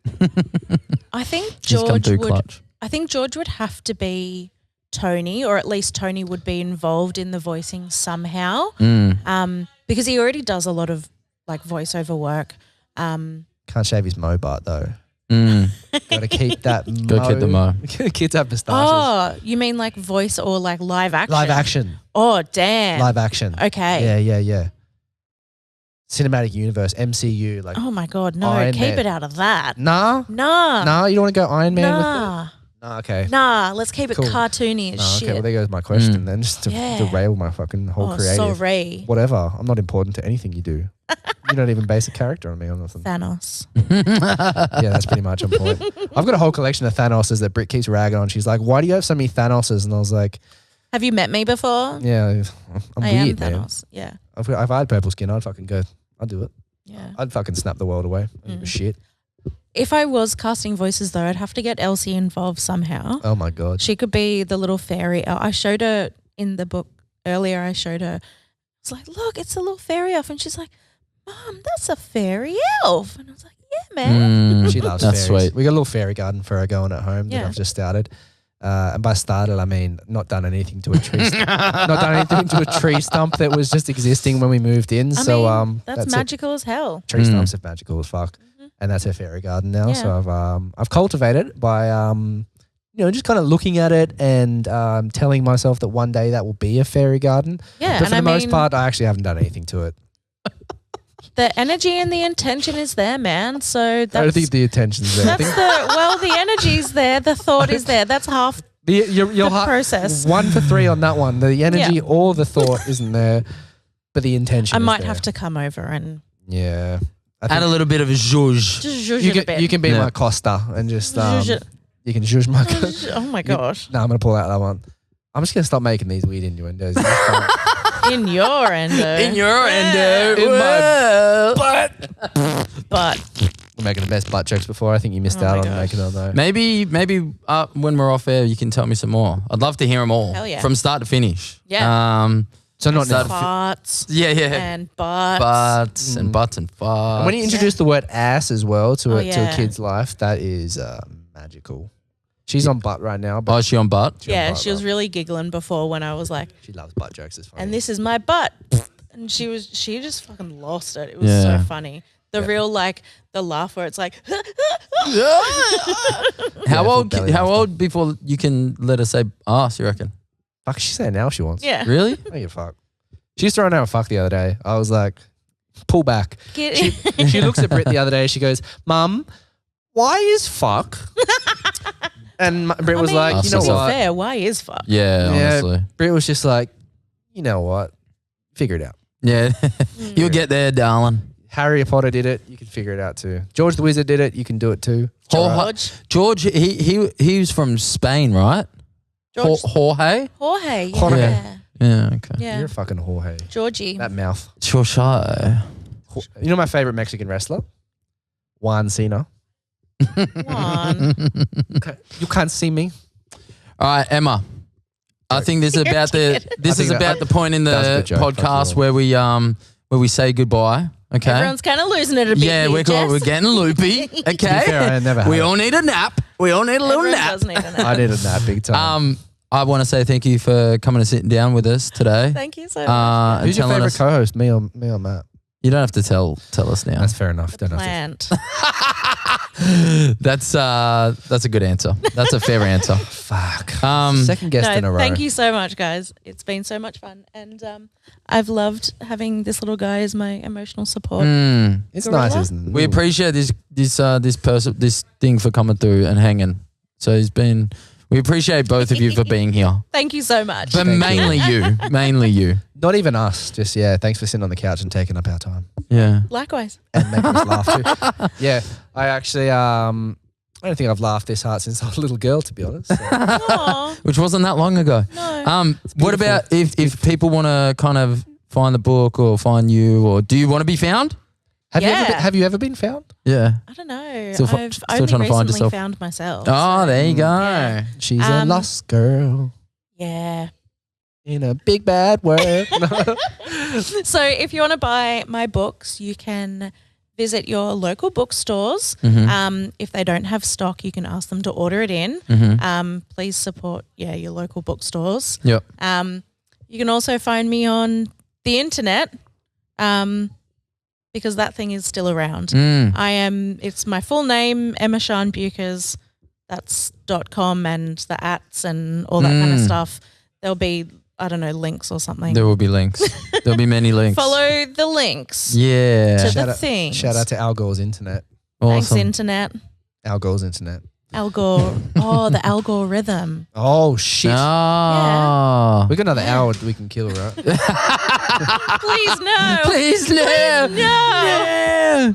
I think Just come through clutch. I think George would have to be Tony, or at least Tony would be involved in the voicing somehow. Because he already does a lot of like voiceover work. Can't shave his Mobart though. Got to keep that mo. Go keep the mo. Kids have moustaches. Oh, you mean like voice or like live action? Live action. Oh, damn. Live action. Okay. Yeah. Cinematic universe, MCU. Like, oh my God, no. Iron Keep Man. it out of that. Nah, you don't want to go Iron Man with it? Nah, okay. Nah, let's keep it Cool. cartoony as shit. Okay, well, there goes my question then, just to derail my fucking whole creative. Sorry. Whatever. I'm not important to anything you do. You don't even base a character on me or nothing. Thanos. Yeah, that's pretty much on point. I've got a whole collection of Thanoses that Britt keeps ragging on. She's like, why do you have so many Thanoses? And I was like, have you met me before? yeah, I'm weird, am man. Thanos. Yeah. If I had purple skin, I'd fucking go, I'd do it. Yeah. I'd fucking snap the world away. I don't give a shit. If I was casting voices though, I'd have to get Elsie involved somehow. Oh my God. She could be the little fairy. I showed her in the book earlier. I was like, look, it's a little fairy elf. And she's like, Mom, that's a fairy elf. And I was like, yeah, man. She loves That's fairies. sweet. We got a little fairy garden for her going at home that Yeah. I've just started. And by started, I mean not done anything to a tree, tree stump that was just existing when we moved in. I mean, that's magical as hell. Tree stumps are magical as fuck, and that's her fairy garden now. Yeah. So I've cultivated it by just kind of looking at it and telling myself that one day that will be a fairy garden. Yeah, but for the most part, I actually haven't done anything to it. The energy and the intention is there, man. So that's, I don't think the attention's there. I think the energy's there. The thought is there. That's half your process. 1 for 3 on that one. The energy or the thought isn't there, but the intention. I is might there. have to come over and Yeah. Add a little bit of a zhuzh. just zhuzh it a bit. You can be my Costa and just Zhuzh it. You can shush my. Oh my gosh. No, I'm gonna pull out that one. I'm just gonna stop making these weird innuendos. In your endo. In your endo. In my butt. But We're making the best butt jokes before. I think you missed Oh out my on gosh. making them though. Maybe when we're off air, you can tell me some more. I'd love to hear them all. Hell yeah. From start to finish. Yeah. So not now. farts Yeah. and butts. Butts and butts and farts. And when you introduce the word ass as well to Oh, to a yeah. kid's life, that is magical. She's on butt right now. Oh, But is she on butt? Yeah, butt, she was right? really giggling before when I was like, She loves butt jokes. It's funny. and this is my butt. And she just fucking lost it. It was Yeah. so funny. The real like the laugh where it's like How old? belly How laughter. old before you can let her say ass? You reckon? Fuck, she's saying now she wants. yeah. Really? Oh, you fuck. She's throwing out a fuck the other day. I was like, pull back. She looks at Britt the other day. She goes, Mum, why is fuck? And Britt was like, you you know to know be what? fair, why is fuck? Yeah, honestly. Britt was just like, you know what? Figure it out. Yeah. You'll get there, darling. Harry Potter did it. You can figure it out too. George the Wizard did it. You can do it too. George. He was from Spain, right? George. Jorge? Jorge. Yeah. Jorge. Yeah. Yeah, okay. Yeah. You're a fucking Jorge. Georgie. That mouth. Jorge. You know my favorite Mexican wrestler? Juan Cena. Juan. You can't see me. All right, Emma. I think this is about the point in That was a the good joke. Fuck podcast you where we say goodbye. Okay. Everyone's kind of losing it a bit. Yeah, here, Jess. we're getting loopy. Okay. To be fair, I never had we it. all need a nap. We all need a little Everyone nap. does need a nap. I needed that big time. I want to say thank you for coming and sitting down with us today. Thank you so much. And Who's your telling favorite us- co-host? Me or Matt? You don't have to tell us now. That's fair enough. Don't have to. Plant. That's a good answer. That's a fair answer. Fuck. Um, Second guest in a row. Thank you so much, guys. It's been so much fun, and I've loved having this little guy as my emotional support. It's Gorilla? nice, isn't it? We appreciate this thing for coming through and hanging. So we appreciate both of you for being here, Thank you so much. but mainly you. Not even us. Just thanks for sitting on the couch and taking up our time Yeah. Likewise. and making us laugh too. Yeah, I actually I don't think I've laughed this hard since I was a little girl, to be honest. So. Aw, Which wasn't that long ago. no. What about if people want to kind of find the book or find you, or do you want to be found? Have you ever been found? Yeah. I don't know. Still I've still only trying to find recently yourself. found myself. Oh, there you go. Yeah. She's a lost girl Yeah. in a big bad world. So if you want to buy my books, you can visit your local bookstores. Mm-hmm. If they don't have stock, you can ask them to order it in. Please support your local bookstores. Yep. You can also find me on the internet because that thing is still around. It's my full name, Emma Sjaan Beukers. That's .com and the ats and all that kind of stuff. There'll be, I don't know, links or something. There will be links. There'll be many links. Follow the links Yeah. to the things. Shout out to Al Gore's internet. Thanks, Awesome. internet. Al Gore's internet. Al Gore. Oh, the Al Gore rhythm. Oh shit. Oh. We got another hour we can kill, right? Please no. Please no. No.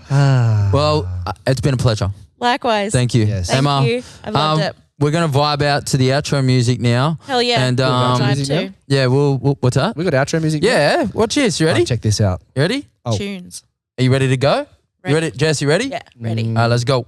Well, it's been a pleasure. Likewise. Thank you, Yes. Thank Emma. you. I loved it. We're gonna vibe out to the outro music now. Hell yeah. And Tried music to. now? yeah, we'll what's that? We got outro music. now? Yeah. Watch this. You ready? Check this out. You ready? Oh. Tunes. Are you ready to go? Ready. You ready, Jess? You ready? Yeah, ready. Let's go.